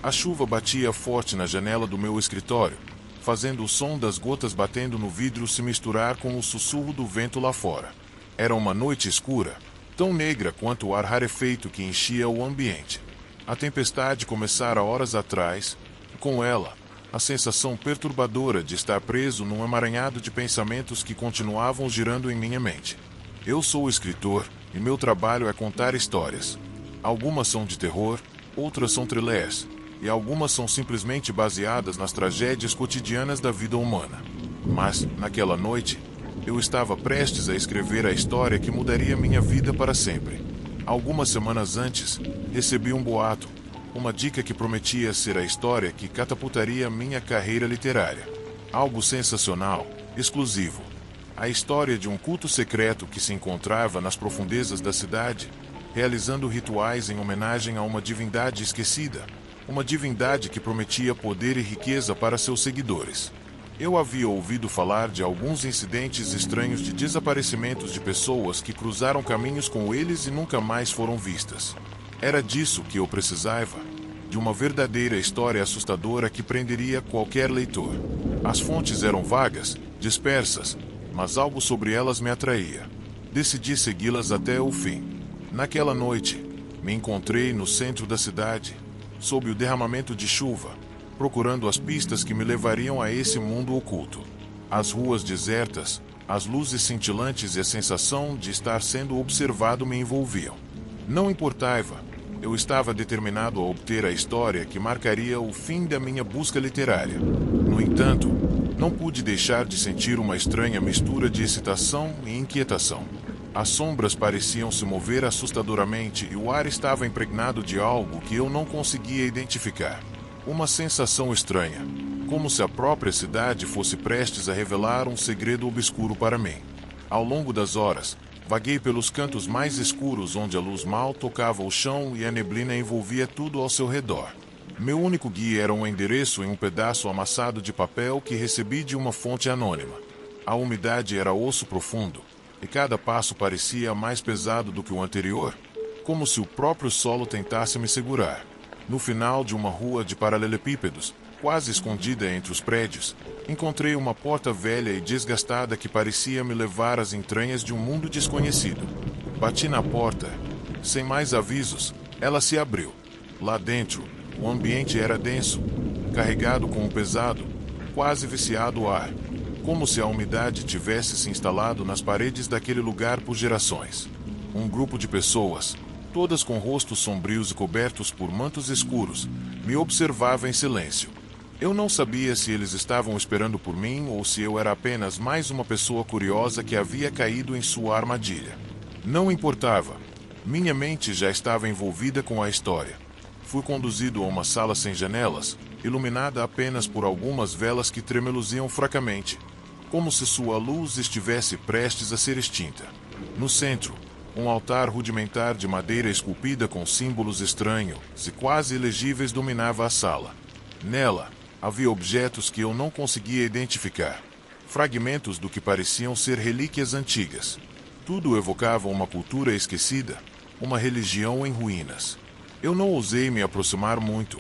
A chuva batia forte na janela do meu escritório, fazendo o som das gotas batendo no vidro se misturar com o sussurro do vento lá fora. Era uma noite escura, tão negra quanto o ar rarefeito que enchia o ambiente. A tempestade começara horas atrás, e com ela, a sensação perturbadora de estar preso num emaranhado de pensamentos que continuavam girando em minha mente. Eu sou escritor, e meu trabalho é contar histórias. Algumas são de terror, outras são thrillers, e algumas são simplesmente baseadas nas tragédias cotidianas da vida humana. Mas, naquela noite, eu estava prestes a escrever a história que mudaria minha vida para sempre. Algumas semanas antes, recebi um boato, uma dica que prometia ser a história que catapultaria minha carreira literária. Algo sensacional, exclusivo. A história de um culto secreto que se encontrava nas profundezas da cidade, realizando rituais em homenagem a uma divindade esquecida. Uma divindade que prometia poder e riqueza para seus seguidores. Eu havia ouvido falar de alguns incidentes estranhos de desaparecimentos de pessoas que cruzaram caminhos com eles e nunca mais foram vistas. Era disso que eu precisava, de uma verdadeira história assustadora que prenderia qualquer leitor. As fontes eram vagas, dispersas, mas algo sobre elas me atraía. Decidi segui-las até o fim. Naquela noite, me encontrei no centro da cidade, sob o derramamento de chuva, procurando as pistas que me levariam a esse mundo oculto. As ruas desertas, as luzes cintilantes e a sensação de estar sendo observado me envolviam. Não importava, eu estava determinado a obter a história que marcaria o fim da minha busca literária. No entanto, não pude deixar de sentir uma estranha mistura de excitação e inquietação. As sombras pareciam se mover assustadoramente e o ar estava impregnado de algo que eu não conseguia identificar. Uma sensação estranha, como se a própria cidade fosse prestes a revelar um segredo obscuro para mim. Ao longo das horas, vaguei pelos cantos mais escuros onde a luz mal tocava o chão e a neblina envolvia tudo ao seu redor. Meu único guia era um endereço em um pedaço amassado de papel que recebi de uma fonte anônima. A umidade era osso profundo, e cada passo parecia mais pesado do que o anterior, como se o próprio solo tentasse me segurar. No final de uma rua de paralelepípedos, quase escondida entre os prédios, encontrei uma porta velha e desgastada que parecia me levar às entranhas de um mundo desconhecido. Bati na porta. Sem mais avisos, ela se abriu. Lá dentro, o ambiente era denso, carregado com um pesado, quase viciado ar, como se a umidade tivesse se instalado nas paredes daquele lugar por gerações. Um grupo de pessoas, todas com rostos sombrios e cobertos por mantos escuros, me observava em silêncio. Eu não sabia se eles estavam esperando por mim ou se eu era apenas mais uma pessoa curiosa que havia caído em sua armadilha. Não importava. Minha mente já estava envolvida com a história. Fui conduzido a uma sala sem janelas, iluminada apenas por algumas velas que tremeluziam fracamente, como se sua luz estivesse prestes a ser extinta. No centro, um altar rudimentar de madeira esculpida com símbolos estranhos e quase ilegíveis dominava a sala. Nela, havia objetos que eu não conseguia identificar, fragmentos do que pareciam ser relíquias antigas. Tudo evocava uma cultura esquecida, uma religião em ruínas. Eu não ousei me aproximar muito,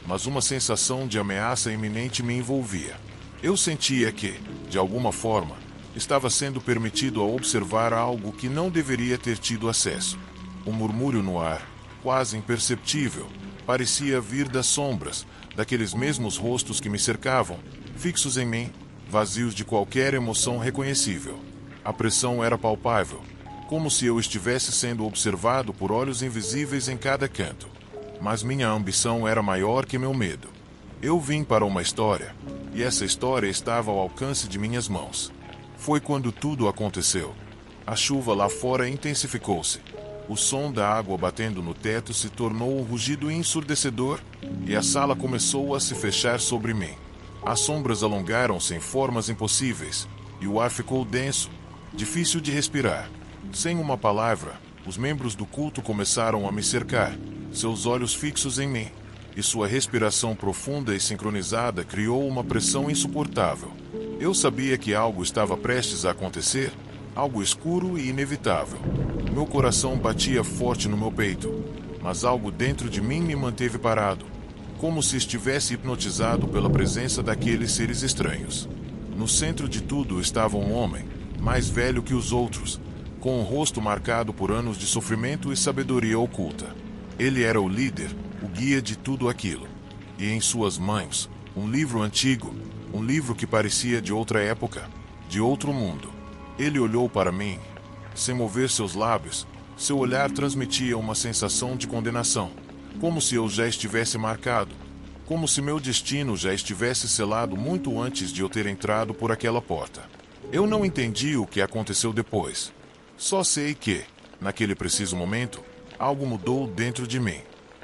mas uma sensação de ameaça iminente me envolvia. Eu sentia que, de alguma forma, estava sendo permitido a observar algo que não deveria ter tido acesso. Um murmúrio no ar, quase imperceptível, parecia vir das sombras, daqueles mesmos rostos que me cercavam, fixos em mim, vazios de qualquer emoção reconhecível. A pressão era palpável, como se eu estivesse sendo observado por olhos invisíveis em cada canto. Mas minha ambição era maior que meu medo. Eu vim para uma história, e essa história estava ao alcance de minhas mãos. Foi quando tudo aconteceu. A chuva lá fora intensificou-se. O som da água batendo no teto se tornou um rugido ensurdecedor, e a sala começou a se fechar sobre mim. As sombras alongaram-se em formas impossíveis, e o ar ficou denso, difícil de respirar. Sem uma palavra, Os membros do culto começaram a me cercar, seus olhos fixos em mim, e sua respiração profunda e sincronizada criou uma pressão insuportável. Eu sabia que algo estava prestes a acontecer, algo escuro e inevitável. Meu coração batia forte no meu peito, mas algo dentro de mim me manteve parado, como se estivesse hipnotizado pela presença daqueles seres estranhos. No centro de tudo estava um homem, mais velho que os outros, com um rosto marcado por anos de sofrimento e sabedoria oculta. Ele era o líder, o guia de tudo aquilo. E em suas mãos, um livro antigo, um livro que parecia de outra época, de outro mundo. Ele olhou para mim, sem mover seus lábios. Seu olhar transmitia uma sensação de condenação, como se eu já estivesse marcado, como se meu destino já estivesse selado muito antes de eu ter entrado por aquela porta. Eu não entendi o que aconteceu depois. Só sei que, naquele preciso momento, algo mudou dentro de mim.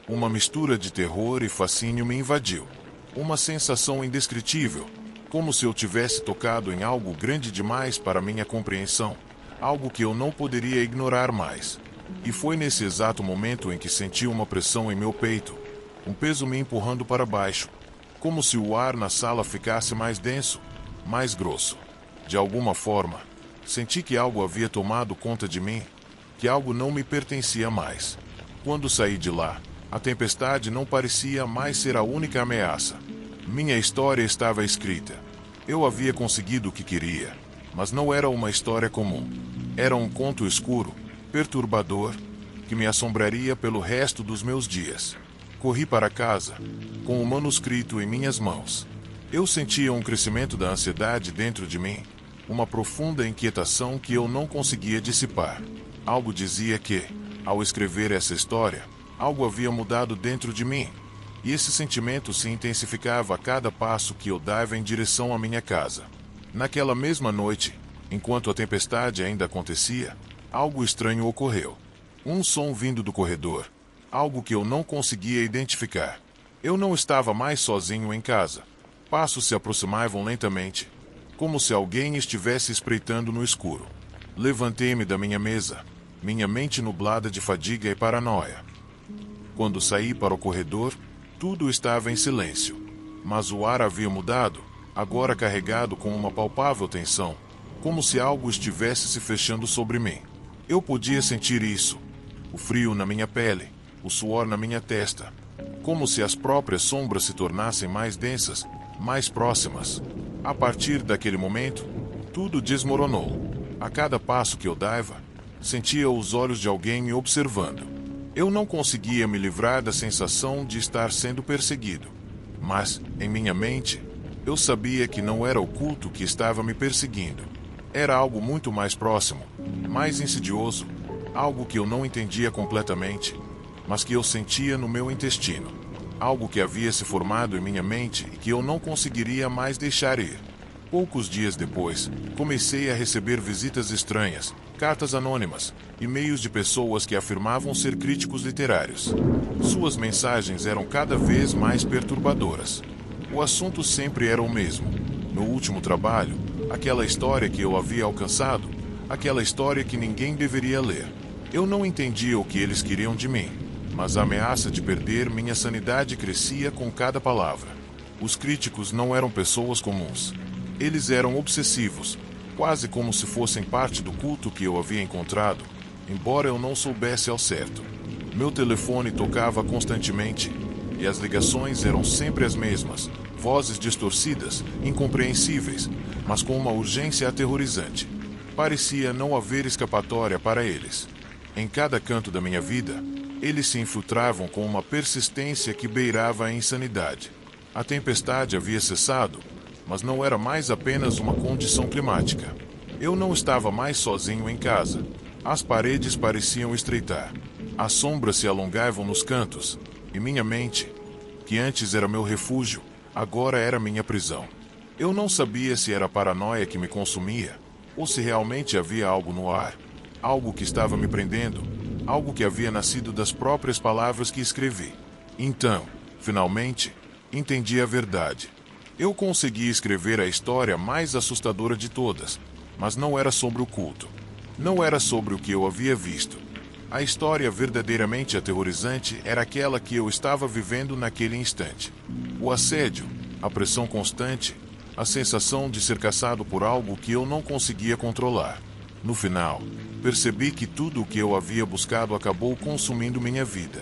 Uma mistura de terror e fascínio me invadiu. Uma sensação indescritível, como se eu tivesse tocado em algo grande demais para minha compreensão, algo que eu não poderia ignorar mais. E foi nesse exato momento em que senti uma pressão em meu peito, um peso me empurrando para baixo, como se o ar na sala ficasse mais denso, mais grosso. De alguma forma, senti que algo havia tomado conta de mim, que algo não me pertencia mais. Quando saí de lá, a tempestade não parecia mais ser a única ameaça. Minha história estava escrita. Eu havia conseguido o que queria, mas não era uma história comum. Era um conto escuro, perturbador, que me assombraria pelo resto dos meus dias. Corri para casa, com o manuscrito em minhas mãos. Eu sentia um crescimento da ansiedade dentro de mim, uma profunda inquietação que eu não conseguia dissipar. Algo dizia que, ao escrever essa história, algo havia mudado dentro de mim, e esse sentimento se intensificava a cada passo que eu dava em direção à minha casa. Naquela mesma noite, enquanto a tempestade ainda acontecia, algo estranho ocorreu. Um som vindo do corredor, algo que eu não conseguia identificar. Eu não estava mais sozinho em casa. Passos se aproximavam lentamente, como se alguém estivesse espreitando no escuro. Levantei-me da minha mesa, minha mente nublada de fadiga e paranoia. Quando saí para o corredor, tudo estava em silêncio. Mas o ar havia mudado, agora carregado com uma palpável tensão, como se algo estivesse se fechando sobre mim. Eu podia sentir isso, o frio na minha pele, o suor na minha testa, como se as próprias sombras se tornassem mais densas, mais próximas. A partir daquele momento, tudo desmoronou. A cada passo que eu dava, sentia os olhos de alguém me observando. Eu não conseguia me livrar da sensação de estar sendo perseguido. Mas, em minha mente, eu sabia que não era o culto que estava me perseguindo. Era algo muito mais próximo, mais insidioso, algo que eu não entendia completamente, mas que eu sentia no meu intestino. Algo que havia se formado em minha mente e que eu não conseguiria mais deixar ir. Poucos dias depois, comecei a receber visitas estranhas, cartas anônimas, e-mails de pessoas que afirmavam ser críticos literários. Suas mensagens eram cada vez mais perturbadoras. O assunto sempre era o mesmo. No último trabalho, aquela história que eu havia alcançado, aquela história que ninguém deveria ler. Eu não entendia o que eles queriam de mim, mas a ameaça de perder minha sanidade crescia com cada palavra. Os críticos não eram pessoas comuns. Eles eram obsessivos, quase como se fossem parte do culto que eu havia encontrado, embora eu não soubesse ao certo. Meu telefone tocava constantemente, e as ligações eram sempre as mesmas, vozes distorcidas, incompreensíveis, mas com uma urgência aterrorizante. Parecia não haver escapatória para eles. Em cada canto da minha vida, eles se infiltravam com uma persistência que beirava a insanidade. A tempestade havia cessado, mas não era mais apenas uma condição climática. Eu não estava mais sozinho em casa. As paredes pareciam estreitar. As sombras se alongavam nos cantos, e minha mente, que antes era meu refúgio, agora era minha prisão. Eu não sabia se era a paranoia que me consumia, ou se realmente havia algo no ar, algo que estava me prendendo, algo que havia nascido das próprias palavras que escrevi. Então, finalmente, entendi a verdade. Eu consegui escrever a história mais assustadora de todas, mas não era sobre o culto. Não era sobre o que eu havia visto. A história verdadeiramente aterrorizante era aquela que eu estava vivendo naquele instante. O assédio, a pressão constante, a sensação de ser caçado por algo que eu não conseguia controlar. No final, percebi que tudo o que eu havia buscado acabou consumindo minha vida.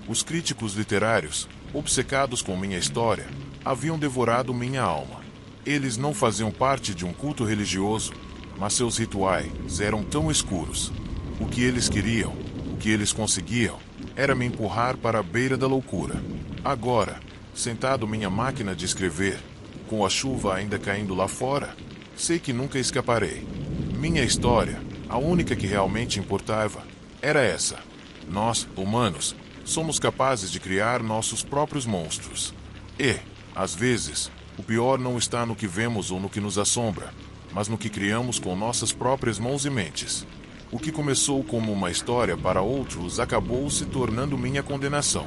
Os críticos literários, obcecados com minha história, haviam devorado minha alma. Eles não faziam parte de um culto religioso, mas seus rituais eram tão escuros. O que eles queriam, o que eles conseguiam, era me empurrar para a beira da loucura. Agora, sentado em minha máquina de escrever, com a chuva ainda caindo lá fora, sei que nunca escaparei. Minha história, a única que realmente importava, era essa. Nós, humanos, somos capazes de criar nossos próprios monstros. E, às vezes, o pior não está no que vemos ou no que nos assombra, mas no que criamos com nossas próprias mãos e mentes. O que começou como uma história para outros acabou se tornando minha condenação.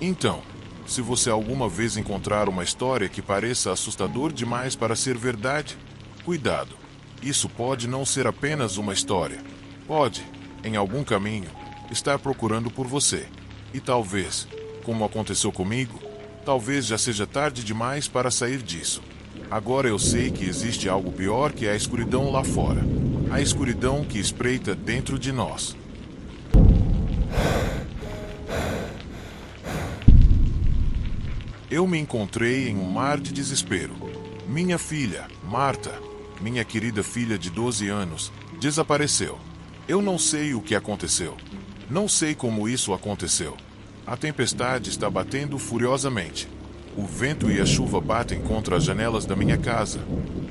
Então, se você alguma vez encontrar uma história que pareça assustador demais para ser verdade, cuidado. Isso pode não ser apenas uma história. Pode, em algum caminho, estar procurando por você. E talvez, como aconteceu comigo, talvez já seja tarde demais para sair disso. Agora eu sei que existe algo pior que a escuridão lá fora. A escuridão que espreita dentro de nós. Eu me encontrei em um mar de desespero. Minha filha, Marta, minha querida filha de 12 anos, desapareceu. Eu não sei o que aconteceu. Não sei como isso aconteceu. A tempestade está batendo furiosamente. O vento e a chuva batem contra as janelas da minha casa,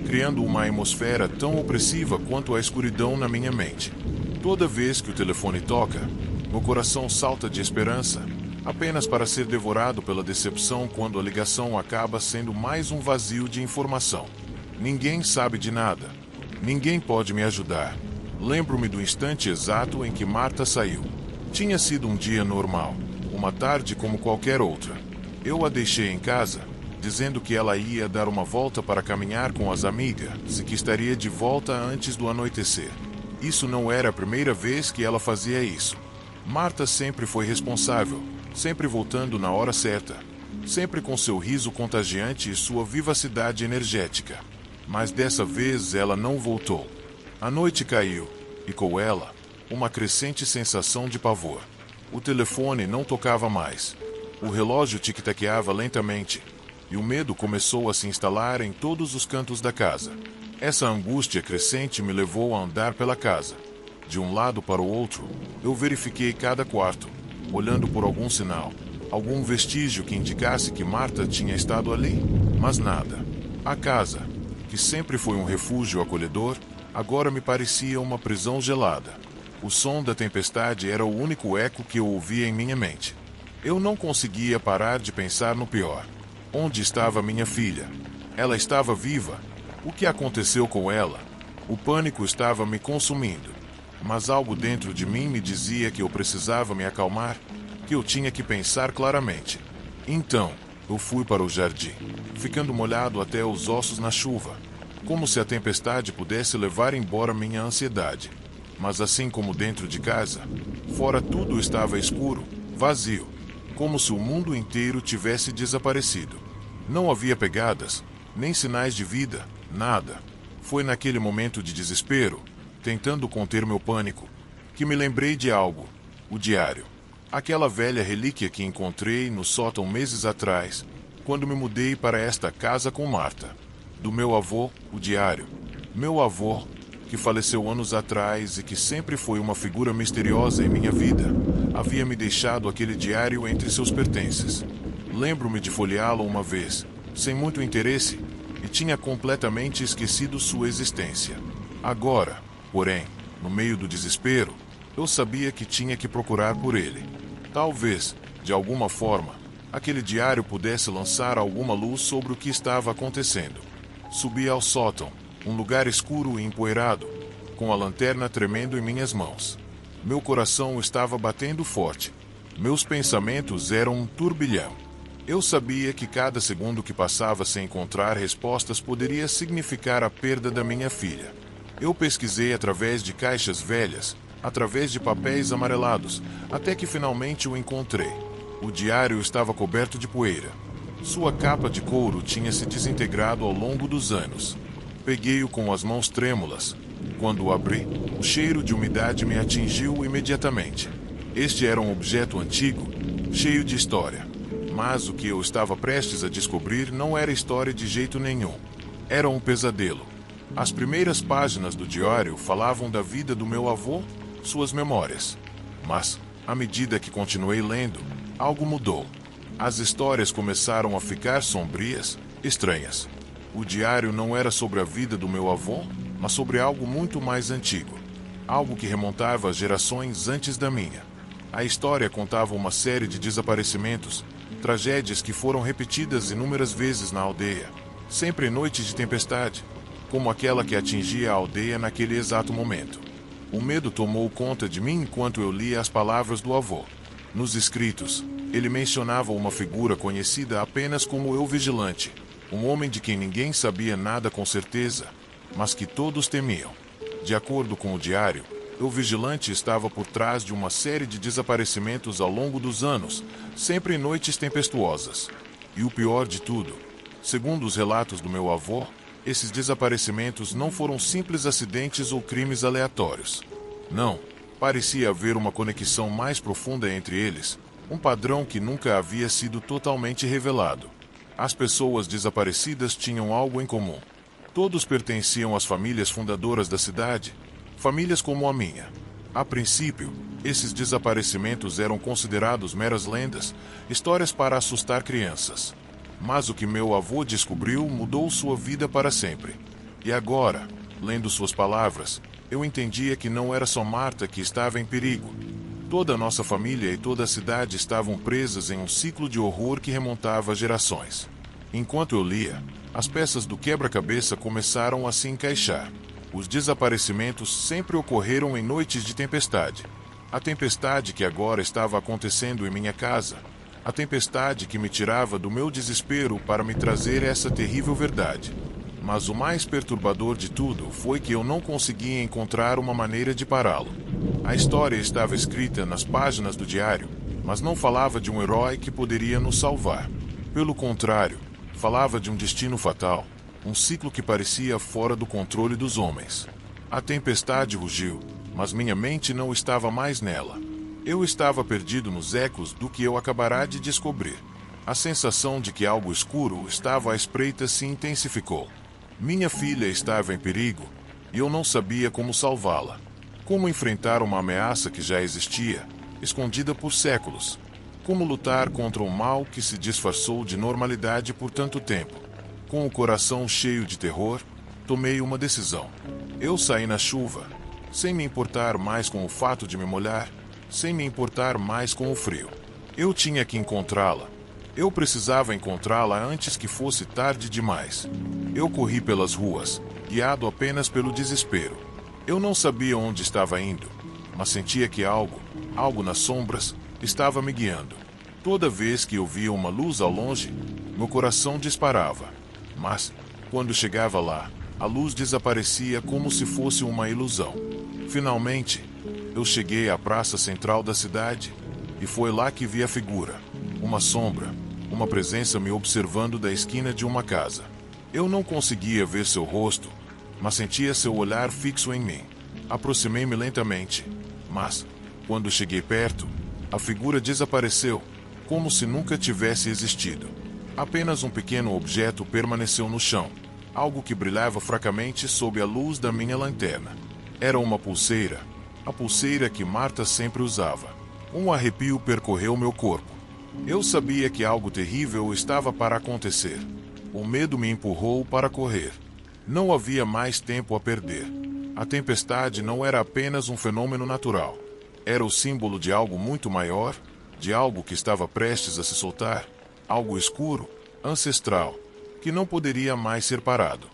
criando uma atmosfera tão opressiva quanto a escuridão na minha mente. Toda vez que o telefone toca, meu coração salta de esperança, apenas para ser devorado pela decepção quando a ligação acaba sendo mais um vazio de informação. Ninguém sabe de nada. Ninguém pode me ajudar. Lembro-me do instante exato em que Marta saiu. Tinha sido um dia normal, uma tarde como qualquer outra. Eu a deixei em casa, dizendo que ela ia dar uma volta para caminhar com as amigas e que estaria de volta antes do anoitecer. Isso não era a primeira vez que ela fazia isso. Marta sempre foi responsável, sempre voltando na hora certa, sempre com seu riso contagiante e sua vivacidade energética. Mas dessa vez ela não voltou. A noite caiu, e com ela, uma crescente sensação de pavor. O telefone não tocava mais. O relógio tic-taqueava lentamente, e o medo começou a se instalar em todos os cantos da casa. Essa angústia crescente me levou a andar pela casa. De um lado para o outro, eu verifiquei cada quarto, olhando por algum sinal, algum vestígio que indicasse que Marta tinha estado ali, mas nada. A casa, que sempre foi um refúgio acolhedor, agora me parecia uma prisão gelada. O som da tempestade era o único eco que eu ouvia em minha mente. Eu não conseguia parar de pensar no pior. Onde estava minha filha? Ela estava viva? O que aconteceu com ela? O pânico estava me consumindo. Mas algo dentro de mim me dizia que eu precisava me acalmar, que eu tinha que pensar claramente. Então, eu fui para o jardim, ficando molhado até os ossos na chuva, como se a tempestade pudesse levar embora minha ansiedade. Mas assim como dentro de casa, fora tudo estava escuro, vazio, como se o mundo inteiro tivesse desaparecido. Não havia pegadas, nem sinais de vida, nada. Foi naquele momento de desespero, tentando conter meu pânico, que me lembrei de algo: o diário. Aquela velha relíquia que encontrei no sótão meses atrás, quando me mudei para esta casa com Marta. Do meu avô, o diário. Meu avô, que faleceu anos atrás e que sempre foi uma figura misteriosa em minha vida, havia me deixado aquele diário entre seus pertences. Lembro-me de folheá-lo uma vez, sem muito interesse, e tinha completamente esquecido sua existência. Agora, porém, no meio do desespero, eu sabia que tinha que procurar por ele. Talvez, de alguma forma, aquele diário pudesse lançar alguma luz sobre o que estava acontecendo. Subi ao sótão, um lugar escuro e empoeirado, com a lanterna tremendo em minhas mãos. Meu coração estava batendo forte. Meus pensamentos eram um turbilhão. Eu sabia que cada segundo que passava sem encontrar respostas poderia significar a perda da minha filha. Eu pesquisei através de caixas velhas, através de papéis amarelados, até que finalmente o encontrei. O diário estava coberto de poeira. Sua capa de couro tinha se desintegrado ao longo dos anos. Peguei-o com as mãos trêmulas. Quando o abri, o cheiro de umidade me atingiu imediatamente. Este era um objeto antigo, cheio de história. Mas o que eu estava prestes a descobrir não era história de jeito nenhum. Era um pesadelo. As primeiras páginas do diário falavam da vida do meu avô, suas memórias. Mas, à medida que continuei lendo, algo mudou. As histórias começaram a ficar sombrias, estranhas. O diário não era sobre a vida do meu avô, mas sobre algo muito mais antigo. Algo que remontava a gerações antes da minha. A história contava uma série de desaparecimentos, tragédias que foram repetidas inúmeras vezes na aldeia, sempre em noites de tempestade, como aquela que atingia a aldeia naquele exato momento. O medo tomou conta de mim enquanto eu lia as palavras do avô. Nos escritos, ele mencionava uma figura conhecida apenas como Eu Vigilante, um homem de quem ninguém sabia nada com certeza, mas que todos temiam. De acordo com o diário, o vigilante estava por trás de uma série de desaparecimentos ao longo dos anos, sempre em noites tempestuosas. E o pior de tudo, segundo os relatos do meu avô, esses desaparecimentos não foram simples acidentes ou crimes aleatórios. Não, parecia haver uma conexão mais profunda entre eles, um padrão que nunca havia sido totalmente revelado. As pessoas desaparecidas tinham algo em comum. Todos pertenciam às famílias fundadoras da cidade, famílias como a minha. A princípio, esses desaparecimentos eram considerados meras lendas, histórias para assustar crianças. Mas o que meu avô descobriu mudou sua vida para sempre. E agora, lendo suas palavras, eu entendia que não era só Marta que estava em perigo. Toda a nossa família e toda a cidade estavam presas em um ciclo de horror que remontava gerações. Enquanto eu lia, as peças do quebra-cabeça começaram a se encaixar. Os desaparecimentos sempre ocorreram em noites de tempestade. A tempestade que agora estava acontecendo em minha casa. A tempestade que me tirava do meu desespero para me trazer essa terrível verdade. Mas o mais perturbador de tudo foi que eu não conseguia encontrar uma maneira de pará-lo. A história estava escrita nas páginas do diário, mas não falava de um herói que poderia nos salvar. Pelo contrário, falava de um destino fatal, um ciclo que parecia fora do controle dos homens. A tempestade rugiu, mas minha mente não estava mais nela. Eu estava perdido nos ecos do que eu acabara de descobrir. A sensação de que algo escuro estava à espreita se intensificou. Minha filha estava em perigo, e eu não sabia como salvá-la. Como enfrentar uma ameaça que já existia, escondida por séculos. Como lutar contra um mal que se disfarçou de normalidade por tanto tempo. Com o coração cheio de terror, tomei uma decisão. Eu saí na chuva, sem me importar mais com o fato de me molhar, sem me importar mais com o frio. Eu tinha que encontrá-la. Eu precisava encontrá-la antes que fosse tarde demais. Eu corri pelas ruas, guiado apenas pelo desespero. Eu não sabia onde estava indo, mas sentia que algo nas sombras, estava me guiando. Toda vez que eu via uma luz ao longe, meu coração disparava. Mas, quando chegava lá, a luz desaparecia como se fosse uma ilusão. Finalmente, eu cheguei à praça central da cidade, e foi lá que vi a figura. Uma sombra, uma presença me observando da esquina de uma casa. Eu não conseguia ver seu rosto, mas sentia seu olhar fixo em mim. Aproximei-me lentamente, mas, quando cheguei perto, a figura desapareceu, como se nunca tivesse existido. Apenas um pequeno objeto permaneceu no chão, algo que brilhava fracamente sob a luz da minha lanterna. Era uma pulseira, a pulseira que Marta sempre usava. Um arrepio percorreu meu corpo. Eu sabia que algo terrível estava para acontecer. O medo me empurrou para correr. Não havia mais tempo a perder. A tempestade não era apenas um fenômeno natural. Era o símbolo de algo muito maior, de algo que estava prestes a se soltar, algo escuro, ancestral, que não poderia mais ser parado.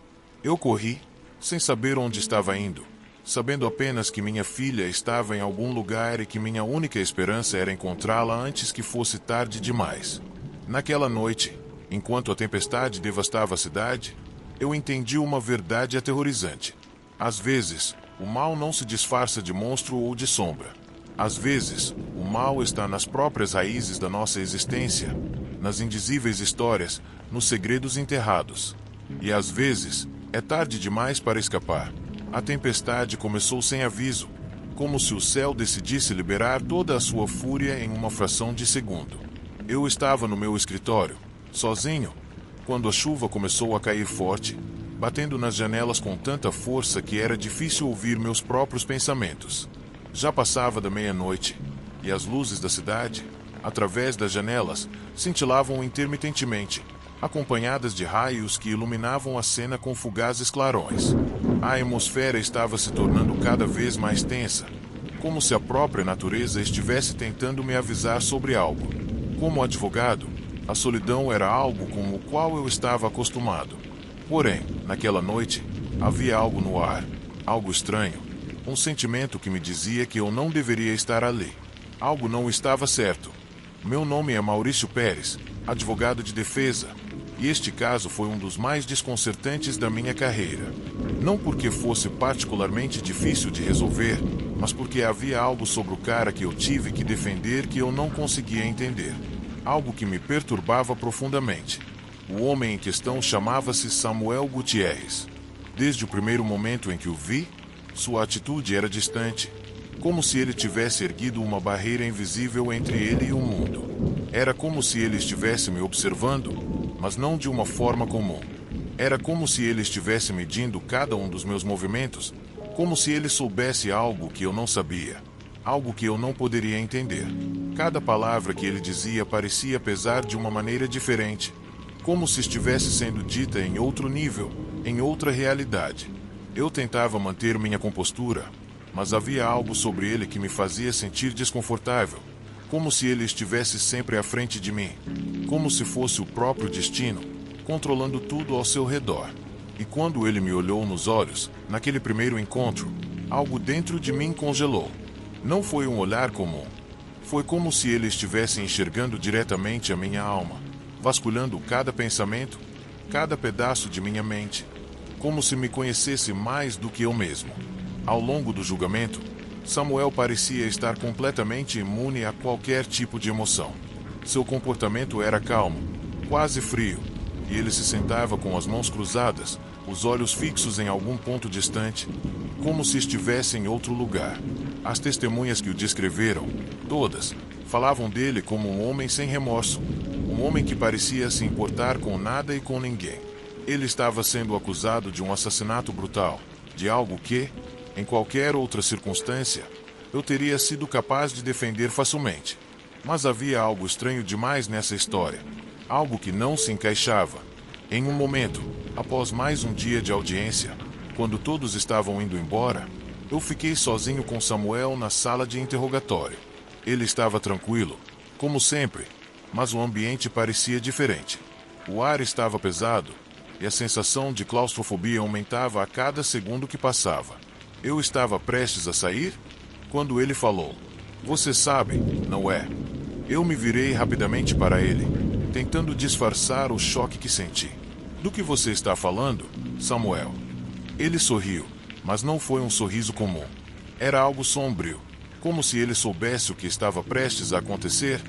Eu corri, sem saber onde estava indo, sabendo apenas que minha filha estava em algum lugar e que minha única esperança era encontrá-la antes que fosse tarde demais. Naquela noite, enquanto a tempestade devastava a cidade, eu entendi uma verdade aterrorizante. Às vezes, O mal não se disfarça de monstro ou de sombra. Às vezes, o mal está nas próprias raízes da nossa existência, nas indizíveis histórias, nos segredos enterrados. E às vezes, é tarde demais para escapar. A tempestade começou sem aviso, como se o céu decidisse liberar toda a sua fúria em uma fração de segundo. Eu estava no meu escritório, sozinho, quando a chuva começou a cair forte, batendo nas janelas com tanta força que era difícil ouvir meus próprios pensamentos. Já passava da meia-noite, e as luzes da cidade, através das janelas, cintilavam intermitentemente, acompanhadas de raios que iluminavam a cena com fugazes clarões. A atmosfera estava se tornando cada vez mais tensa, como se a própria natureza estivesse tentando me avisar sobre algo. Como advogado, a solidão era algo com o qual eu estava acostumado. Porém, naquela noite, havia algo no ar, algo estranho, um sentimento que me dizia que eu não deveria estar ali. Algo não estava certo. Meu nome é Maurício Pérez, advogado de defesa, e este caso foi um dos mais desconcertantes da minha carreira. Não porque fosse particularmente difícil de resolver, mas porque havia algo sobre o cara que eu tive que defender que eu não conseguia entender. Algo que me perturbava profundamente. O homem em questão chamava-se Samuel Gutierrez. Desde o primeiro momento em que o vi, sua atitude era distante, como se ele tivesse erguido uma barreira invisível entre ele e o mundo. Era como se ele estivesse me observando, mas não de uma forma comum. Era como se ele estivesse medindo cada um dos meus movimentos, como se ele soubesse algo que eu não sabia, algo que eu não poderia entender. Cada palavra que ele dizia parecia pesar de uma maneira diferente, como se estivesse sendo dita em outro nível, em outra realidade. Eu tentava manter minha compostura, mas havia algo sobre ele que me fazia sentir desconfortável, como se ele estivesse sempre à frente de mim, como se fosse o próprio destino, controlando tudo ao seu redor. E quando ele me olhou nos olhos, naquele primeiro encontro, algo dentro de mim congelou. Não foi um olhar comum. Foi como se ele estivesse enxergando diretamente a minha alma, vasculhando cada pensamento, cada pedaço de minha mente, como se me conhecesse mais do que eu mesmo. Ao longo do julgamento, Samuel parecia estar completamente imune a qualquer tipo de emoção. Seu comportamento era calmo, quase frio, e ele se sentava com as mãos cruzadas, os olhos fixos em algum ponto distante, como se estivesse em outro lugar. As testemunhas que o descreveram, todas, falavam dele como um homem sem remorso, um homem que parecia se importar com nada e com ninguém. Ele estava sendo acusado de um assassinato brutal, de algo que, em qualquer outra circunstância, eu teria sido capaz de defender facilmente. Mas havia algo estranho demais nessa história, algo que não se encaixava. Em um momento, após mais um dia de audiência, quando todos estavam indo embora, eu fiquei sozinho com Samuel na sala de interrogatório. Ele estava tranquilo, como sempre, mas o ambiente parecia diferente. O ar estava pesado, e a sensação de claustrofobia aumentava a cada segundo que passava. Eu estava prestes a sair, quando ele falou: "Você sabe, não é?" Eu me virei rapidamente para ele, tentando disfarçar o choque que senti. "Do que você está falando, Samuel?" Ele sorriu, mas não foi um sorriso comum. Era algo sombrio, como se ele soubesse o que estava prestes a acontecer,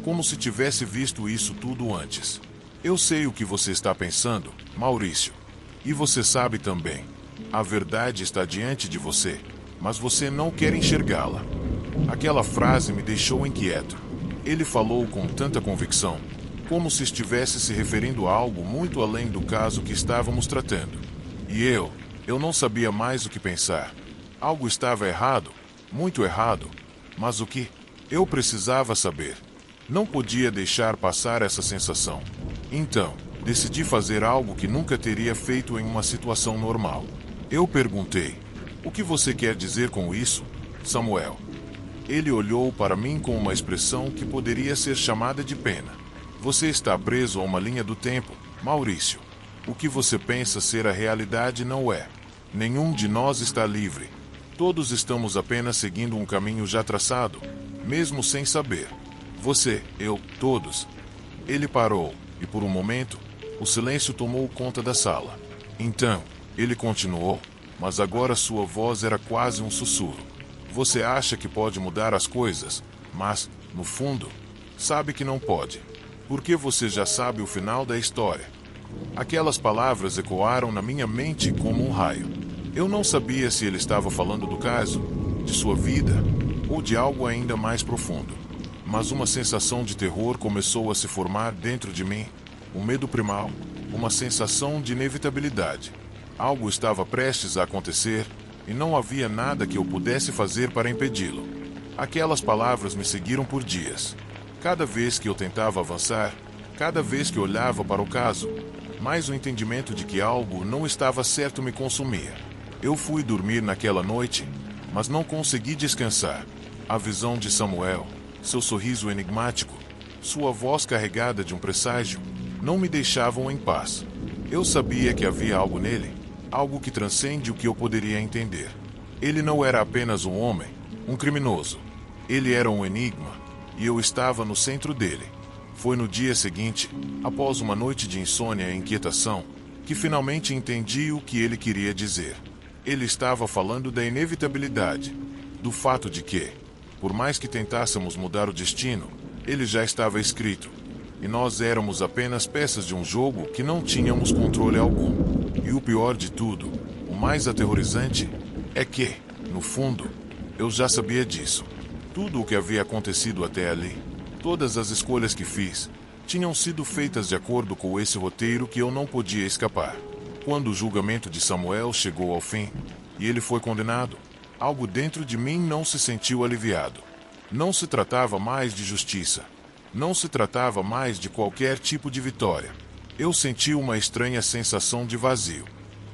como se tivesse visto isso tudo antes. "Eu sei o que você está pensando, Maurício. E você sabe também. A verdade está diante de você, mas você não quer enxergá-la." Aquela frase me deixou inquieto. Ele falou com tanta convicção, como se estivesse se referindo a algo muito além do caso que estávamos tratando. E eu não sabia mais o que pensar. Algo estava errado, muito errado, mas o que? Eu precisava saber. Não podia deixar passar essa sensação. Então, decidi fazer algo que nunca teria feito em uma situação normal. Eu perguntei: "O que você quer dizer com isso, Samuel?" Ele olhou para mim com uma expressão que poderia ser chamada de pena. "Você está preso a uma linha do tempo, Maurício. O que você pensa ser a realidade não é. Nenhum de nós está livre. Todos estamos apenas seguindo um caminho já traçado, mesmo sem saber. Você, eu, todos." Ele parou, e por um momento, o silêncio tomou conta da sala. Então, ele continuou: mas agora sua voz era quase um sussurro. Você acha que pode mudar as coisas, mas, no fundo, sabe que não pode. Porque você já sabe o final da história. Aquelas palavras ecoaram na minha mente como um raio. Eu não sabia se ele estava falando do caso, de sua vida, ou de algo ainda mais profundo. Mas uma sensação de terror começou a se formar dentro de mim, um medo primal, uma sensação de inevitabilidade. Algo estava prestes a acontecer, e não havia nada que eu pudesse fazer para impedi-lo. Aquelas palavras me seguiram por dias. Cada vez que eu tentava avançar, cada vez que olhava para o caso, mais o entendimento de que algo não estava certo me consumia. Eu fui dormir naquela noite, mas não consegui descansar. A visão de Samuel, seu sorriso enigmático, sua voz carregada de um presságio, não me deixavam em paz. Eu sabia que havia algo nele, algo que transcende o que eu poderia entender. Ele não era apenas um homem, um criminoso. Ele era um enigma, e eu estava no centro dele. Foi no dia seguinte, após uma noite de insônia e inquietação, que finalmente entendi o que ele queria dizer. Ele estava falando da inevitabilidade, do fato de que, por mais que tentássemos mudar o destino, ele já estava escrito, e nós éramos apenas peças de um jogo que não tínhamos controle algum. E o pior de tudo, o mais aterrorizante, é que, no fundo, eu já sabia disso. Tudo o que havia acontecido até ali, todas as escolhas que fiz, tinham sido feitas de acordo com esse roteiro que eu não podia escapar. Quando o julgamento de Samuel chegou ao fim, e ele foi condenado, algo dentro de mim não se sentiu aliviado. Não se tratava mais de justiça. Não se tratava mais de qualquer tipo de vitória. Eu senti uma estranha sensação de vazio.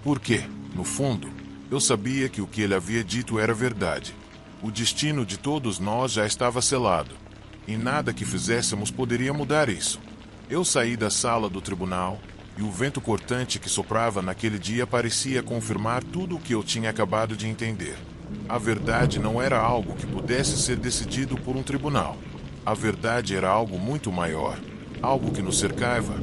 Porque, no fundo, eu sabia que o que ele havia dito era verdade. O destino de todos nós já estava selado, e nada que fizéssemos poderia mudar isso. Eu saí da sala do tribunal, e o vento cortante que soprava naquele dia parecia confirmar tudo o que eu tinha acabado de entender. A verdade não era algo que pudesse ser decidido por um tribunal. A verdade era algo muito maior, algo que nos cercava,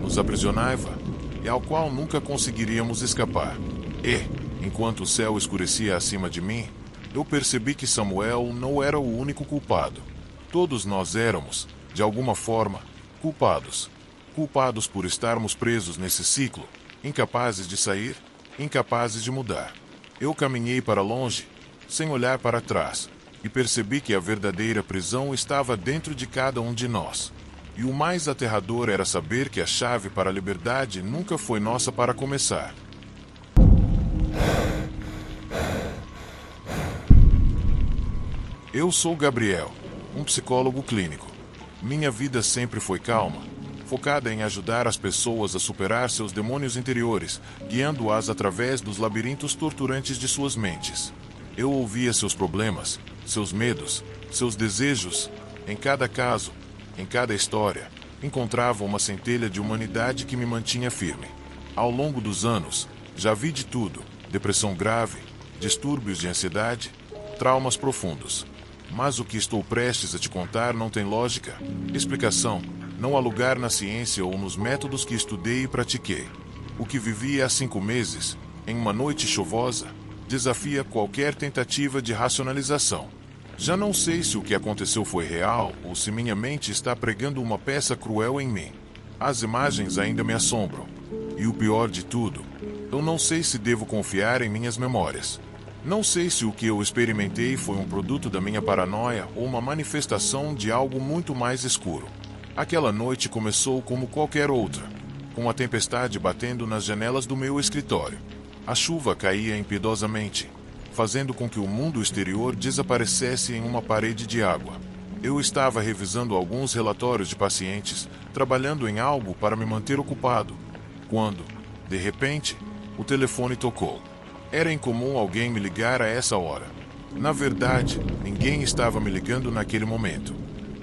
nos aprisionava, e ao qual nunca conseguiríamos escapar. E, enquanto o céu escurecia acima de mim, eu percebi que Samuel não era o único culpado. Todos nós éramos, de alguma forma, culpados. Culpados por estarmos presos nesse ciclo, incapazes de sair, incapazes de mudar. Eu caminhei para longe, sem olhar para trás, e percebi que a verdadeira prisão estava dentro de cada um de nós. E o mais aterrador era saber que a chave para a liberdade nunca foi nossa para começar. Eu sou Gabriel, um psicólogo clínico. Minha vida sempre foi calma, focada em ajudar as pessoas a superar seus demônios interiores, guiando-as através dos labirintos torturantes de suas mentes. Eu ouvia seus problemas, seus medos, seus desejos. Em cada caso, em cada história, encontrava uma centelha de humanidade que me mantinha firme. Ao longo dos anos, já vi de tudo: depressão grave, distúrbios de ansiedade, traumas profundos. Mas o que estou prestes a te contar não tem lógica, explicação, não há lugar na ciência ou nos métodos que estudei e pratiquei. O que vivi há 5 meses, em uma noite chuvosa, desafia qualquer tentativa de racionalização. Já não sei se o que aconteceu foi real ou se minha mente está pregando uma peça cruel em mim. As imagens ainda me assombram. E o pior de tudo, eu não sei se devo confiar em minhas memórias. Não sei se o que eu experimentei foi um produto da minha paranoia ou uma manifestação de algo muito mais escuro. Aquela noite começou como qualquer outra, com a tempestade batendo nas janelas do meu escritório. A chuva caía impiedosamente, fazendo com que o mundo exterior desaparecesse em uma parede de água. Eu estava revisando alguns relatórios de pacientes, trabalhando em algo para me manter ocupado, quando, de repente, o telefone tocou. Era incomum alguém me ligar a essa hora. Na verdade, ninguém estava me ligando naquele momento.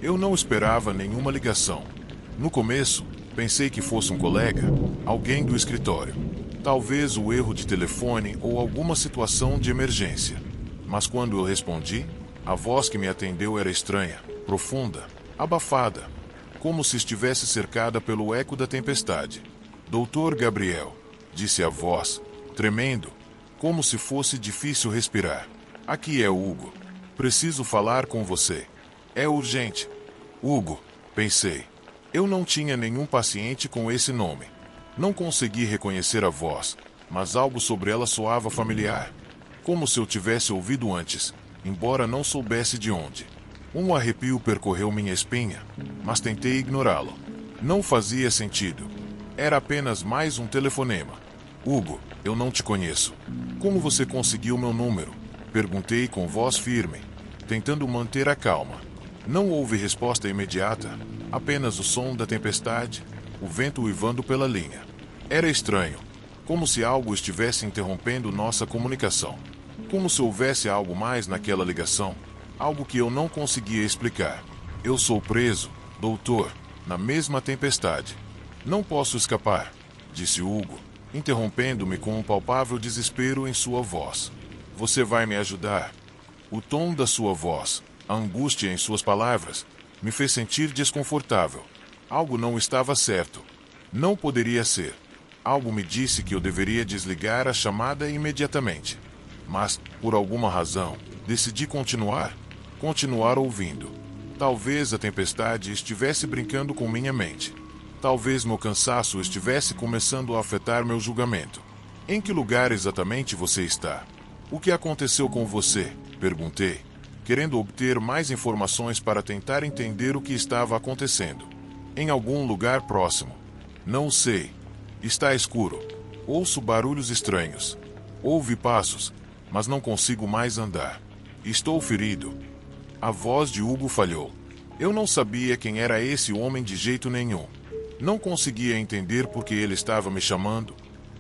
Eu não esperava nenhuma ligação. No começo, pensei que fosse um colega, alguém do escritório. Talvez o erro de telefone ou alguma situação de emergência. Mas quando eu respondi, a voz que me atendeu era estranha, profunda, abafada, como se estivesse cercada pelo eco da tempestade. Doutor Gabriel, disse a voz, tremendo, como se fosse difícil respirar. Aqui é Hugo. Preciso falar com você. É urgente. Hugo, pensei. Eu não tinha nenhum paciente com esse nome. Não consegui reconhecer a voz, mas algo sobre ela soava familiar. Como se eu tivesse ouvido antes, embora não soubesse de onde. Um arrepio percorreu minha espinha, mas tentei ignorá-lo. Não fazia sentido. Era apenas mais um telefonema. Hugo, eu não te conheço. Como você conseguiu meu número? Perguntei com voz firme, tentando manter a calma. Não houve resposta imediata, apenas o som da tempestade, o vento uivando pela linha. Era estranho, como se algo estivesse interrompendo nossa comunicação. Como se houvesse algo mais naquela ligação, algo que eu não conseguia explicar. Eu sou preso, doutor, na mesma tempestade. Não posso escapar, disse Hugo, interrompendo-me com um palpável desespero em sua voz. Você vai me ajudar? O tom da sua voz, a angústia em suas palavras, me fez sentir desconfortável. Algo não estava certo. Não poderia ser. Algo me disse que eu deveria desligar a chamada imediatamente. Mas, por alguma razão, decidi continuar ouvindo. Talvez a tempestade estivesse brincando com minha mente. Talvez meu cansaço estivesse começando a afetar meu julgamento. Em que lugar exatamente você está? O que aconteceu com você? Perguntei, querendo obter mais informações para tentar entender o que estava acontecendo. Em algum lugar próximo. Não sei. Está escuro. Ouço barulhos estranhos. Ouvi passos, mas não consigo mais andar. Estou ferido. A voz de Hugo falhou. Eu não sabia quem era esse homem de jeito nenhum. Não conseguia entender por que ele estava me chamando,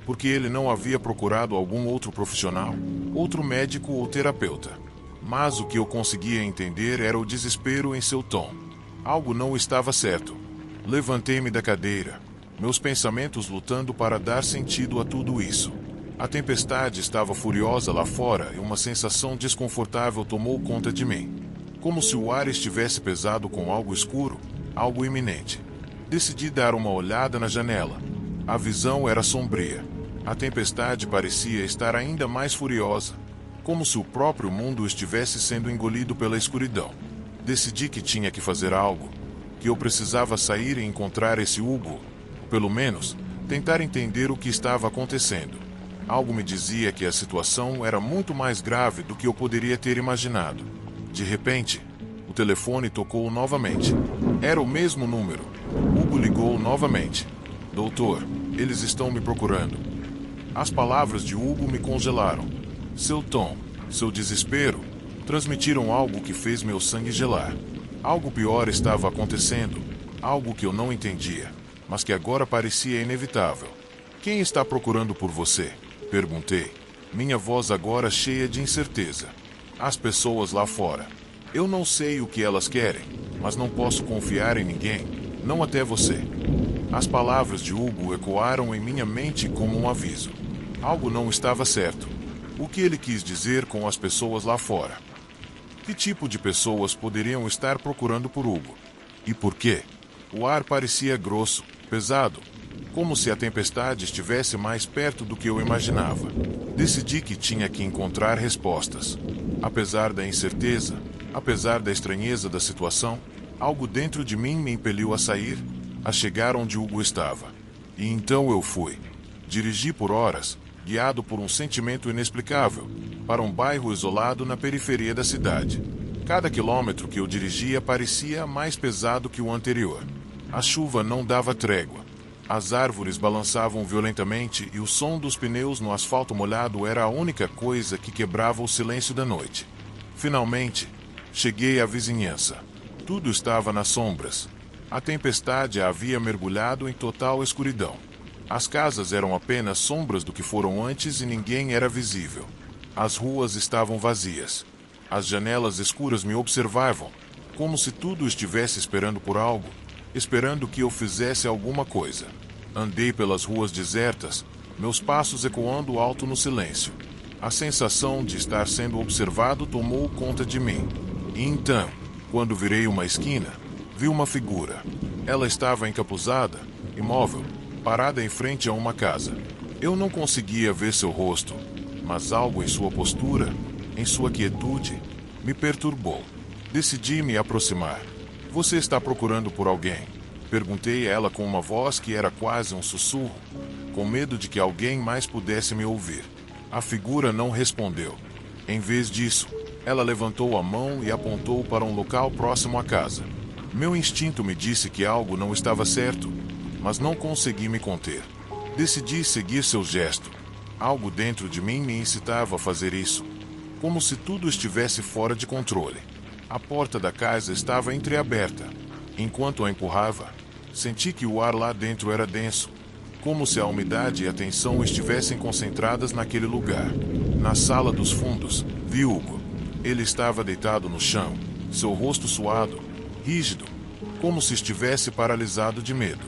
porque ele não havia procurado algum outro profissional, outro médico ou terapeuta. Mas o que eu conseguia entender era o desespero em seu tom. Algo não estava certo. Levantei-me da cadeira, meus pensamentos lutando para dar sentido a tudo isso. A tempestade estava furiosa lá fora e uma sensação desconfortável tomou conta de mim. Como se o ar estivesse pesado com algo escuro, algo iminente. Decidi dar uma olhada na janela. A visão era sombria. A tempestade parecia estar ainda mais furiosa, como se o próprio mundo estivesse sendo engolido pela escuridão. Decidi que tinha que fazer algo, que eu precisava sair e encontrar esse Hugo, pelo menos, tentar entender o que estava acontecendo. Algo me dizia que a situação era muito mais grave do que eu poderia ter imaginado. De repente, o telefone tocou novamente. Era o mesmo número. Hugo ligou novamente. Doutor, eles estão me procurando. As palavras de Hugo me congelaram. Seu tom, seu desespero, transmitiram algo que fez meu sangue gelar. Algo pior estava acontecendo, algo que eu não entendia, mas que agora parecia inevitável. Quem está procurando por você? Perguntei, minha voz agora cheia de incerteza. As pessoas lá fora. Eu não sei o que elas querem, mas não posso confiar em ninguém, não até você. As palavras de Hugo ecoaram em minha mente como um aviso. Algo não estava certo. O que ele quis dizer com as pessoas lá fora? Que tipo de pessoas poderiam estar procurando por Hugo? E por quê? O ar parecia grosso, pesado, como se a tempestade estivesse mais perto do que eu imaginava. Decidi que tinha que encontrar respostas. Apesar da incerteza, apesar da estranheza da situação, algo dentro de mim me impeliu a sair, a chegar onde Hugo estava. E então eu fui. Dirigi por horas, guiado por um sentimento inexplicável, para um bairro isolado na periferia da cidade. Cada quilômetro que eu dirigia parecia mais pesado que o anterior. A chuva não dava trégua. As árvores balançavam violentamente e o som dos pneus no asfalto molhado era a única coisa que quebrava o silêncio da noite. Finalmente, cheguei à vizinhança. Tudo estava nas sombras. A tempestade havia mergulhado em total escuridão. As casas eram apenas sombras do que foram antes e ninguém era visível. As ruas estavam vazias. As janelas escuras me observavam, como se tudo estivesse esperando por algo, esperando que eu fizesse alguma coisa. Andei pelas ruas desertas, meus passos ecoando alto no silêncio. A sensação de estar sendo observado tomou conta de mim. E então, quando virei uma esquina, vi uma figura. Ela estava encapuzada, imóvel, parada em frente a uma casa. Eu não conseguia ver seu rosto, mas algo em sua postura, em sua quietude, me perturbou. Decidi me aproximar. Você está procurando por alguém? Perguntei a ela com uma voz que era quase um sussurro, com medo de que alguém mais pudesse me ouvir. A figura não respondeu. Em vez disso, ela levantou a mão e apontou para um local próximo à casa. Meu instinto me disse que algo não estava certo, mas não consegui me conter. Decidi seguir seu gesto. Algo dentro de mim me incitava a fazer isso, como se tudo estivesse fora de controle. A porta da casa estava entreaberta. Enquanto a empurrava, senti que o ar lá dentro era denso, como se a umidade e a tensão estivessem concentradas naquele lugar. Na sala dos fundos, vi Hugo. Ele estava deitado no chão, seu rosto suado, rígido, como se estivesse paralisado de medo.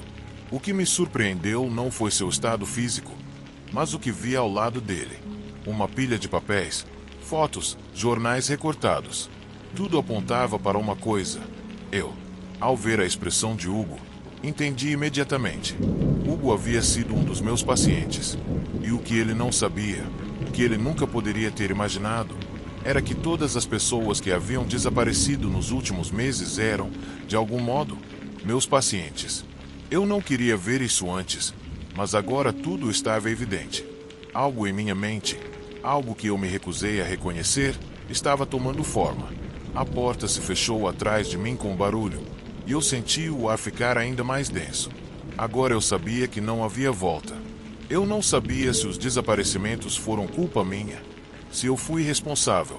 O que me surpreendeu não foi seu estado físico, mas o que vi ao lado dele. Uma pilha de papéis, fotos, jornais recortados. Tudo apontava para uma coisa. Ao ver a expressão de Hugo, entendi imediatamente. Hugo havia sido um dos meus pacientes. E o que ele não sabia, o que ele nunca poderia ter imaginado, era que todas as pessoas que haviam desaparecido nos últimos meses eram, de algum modo, meus pacientes. Eu não queria ver isso antes, mas agora tudo estava evidente. Algo em minha mente, algo que eu me recusei a reconhecer, estava tomando forma. A porta se fechou atrás de mim com barulho, e eu senti o ar ficar ainda mais denso. Agora eu sabia que não havia volta. Eu não sabia se os desaparecimentos foram culpa minha, se eu fui responsável,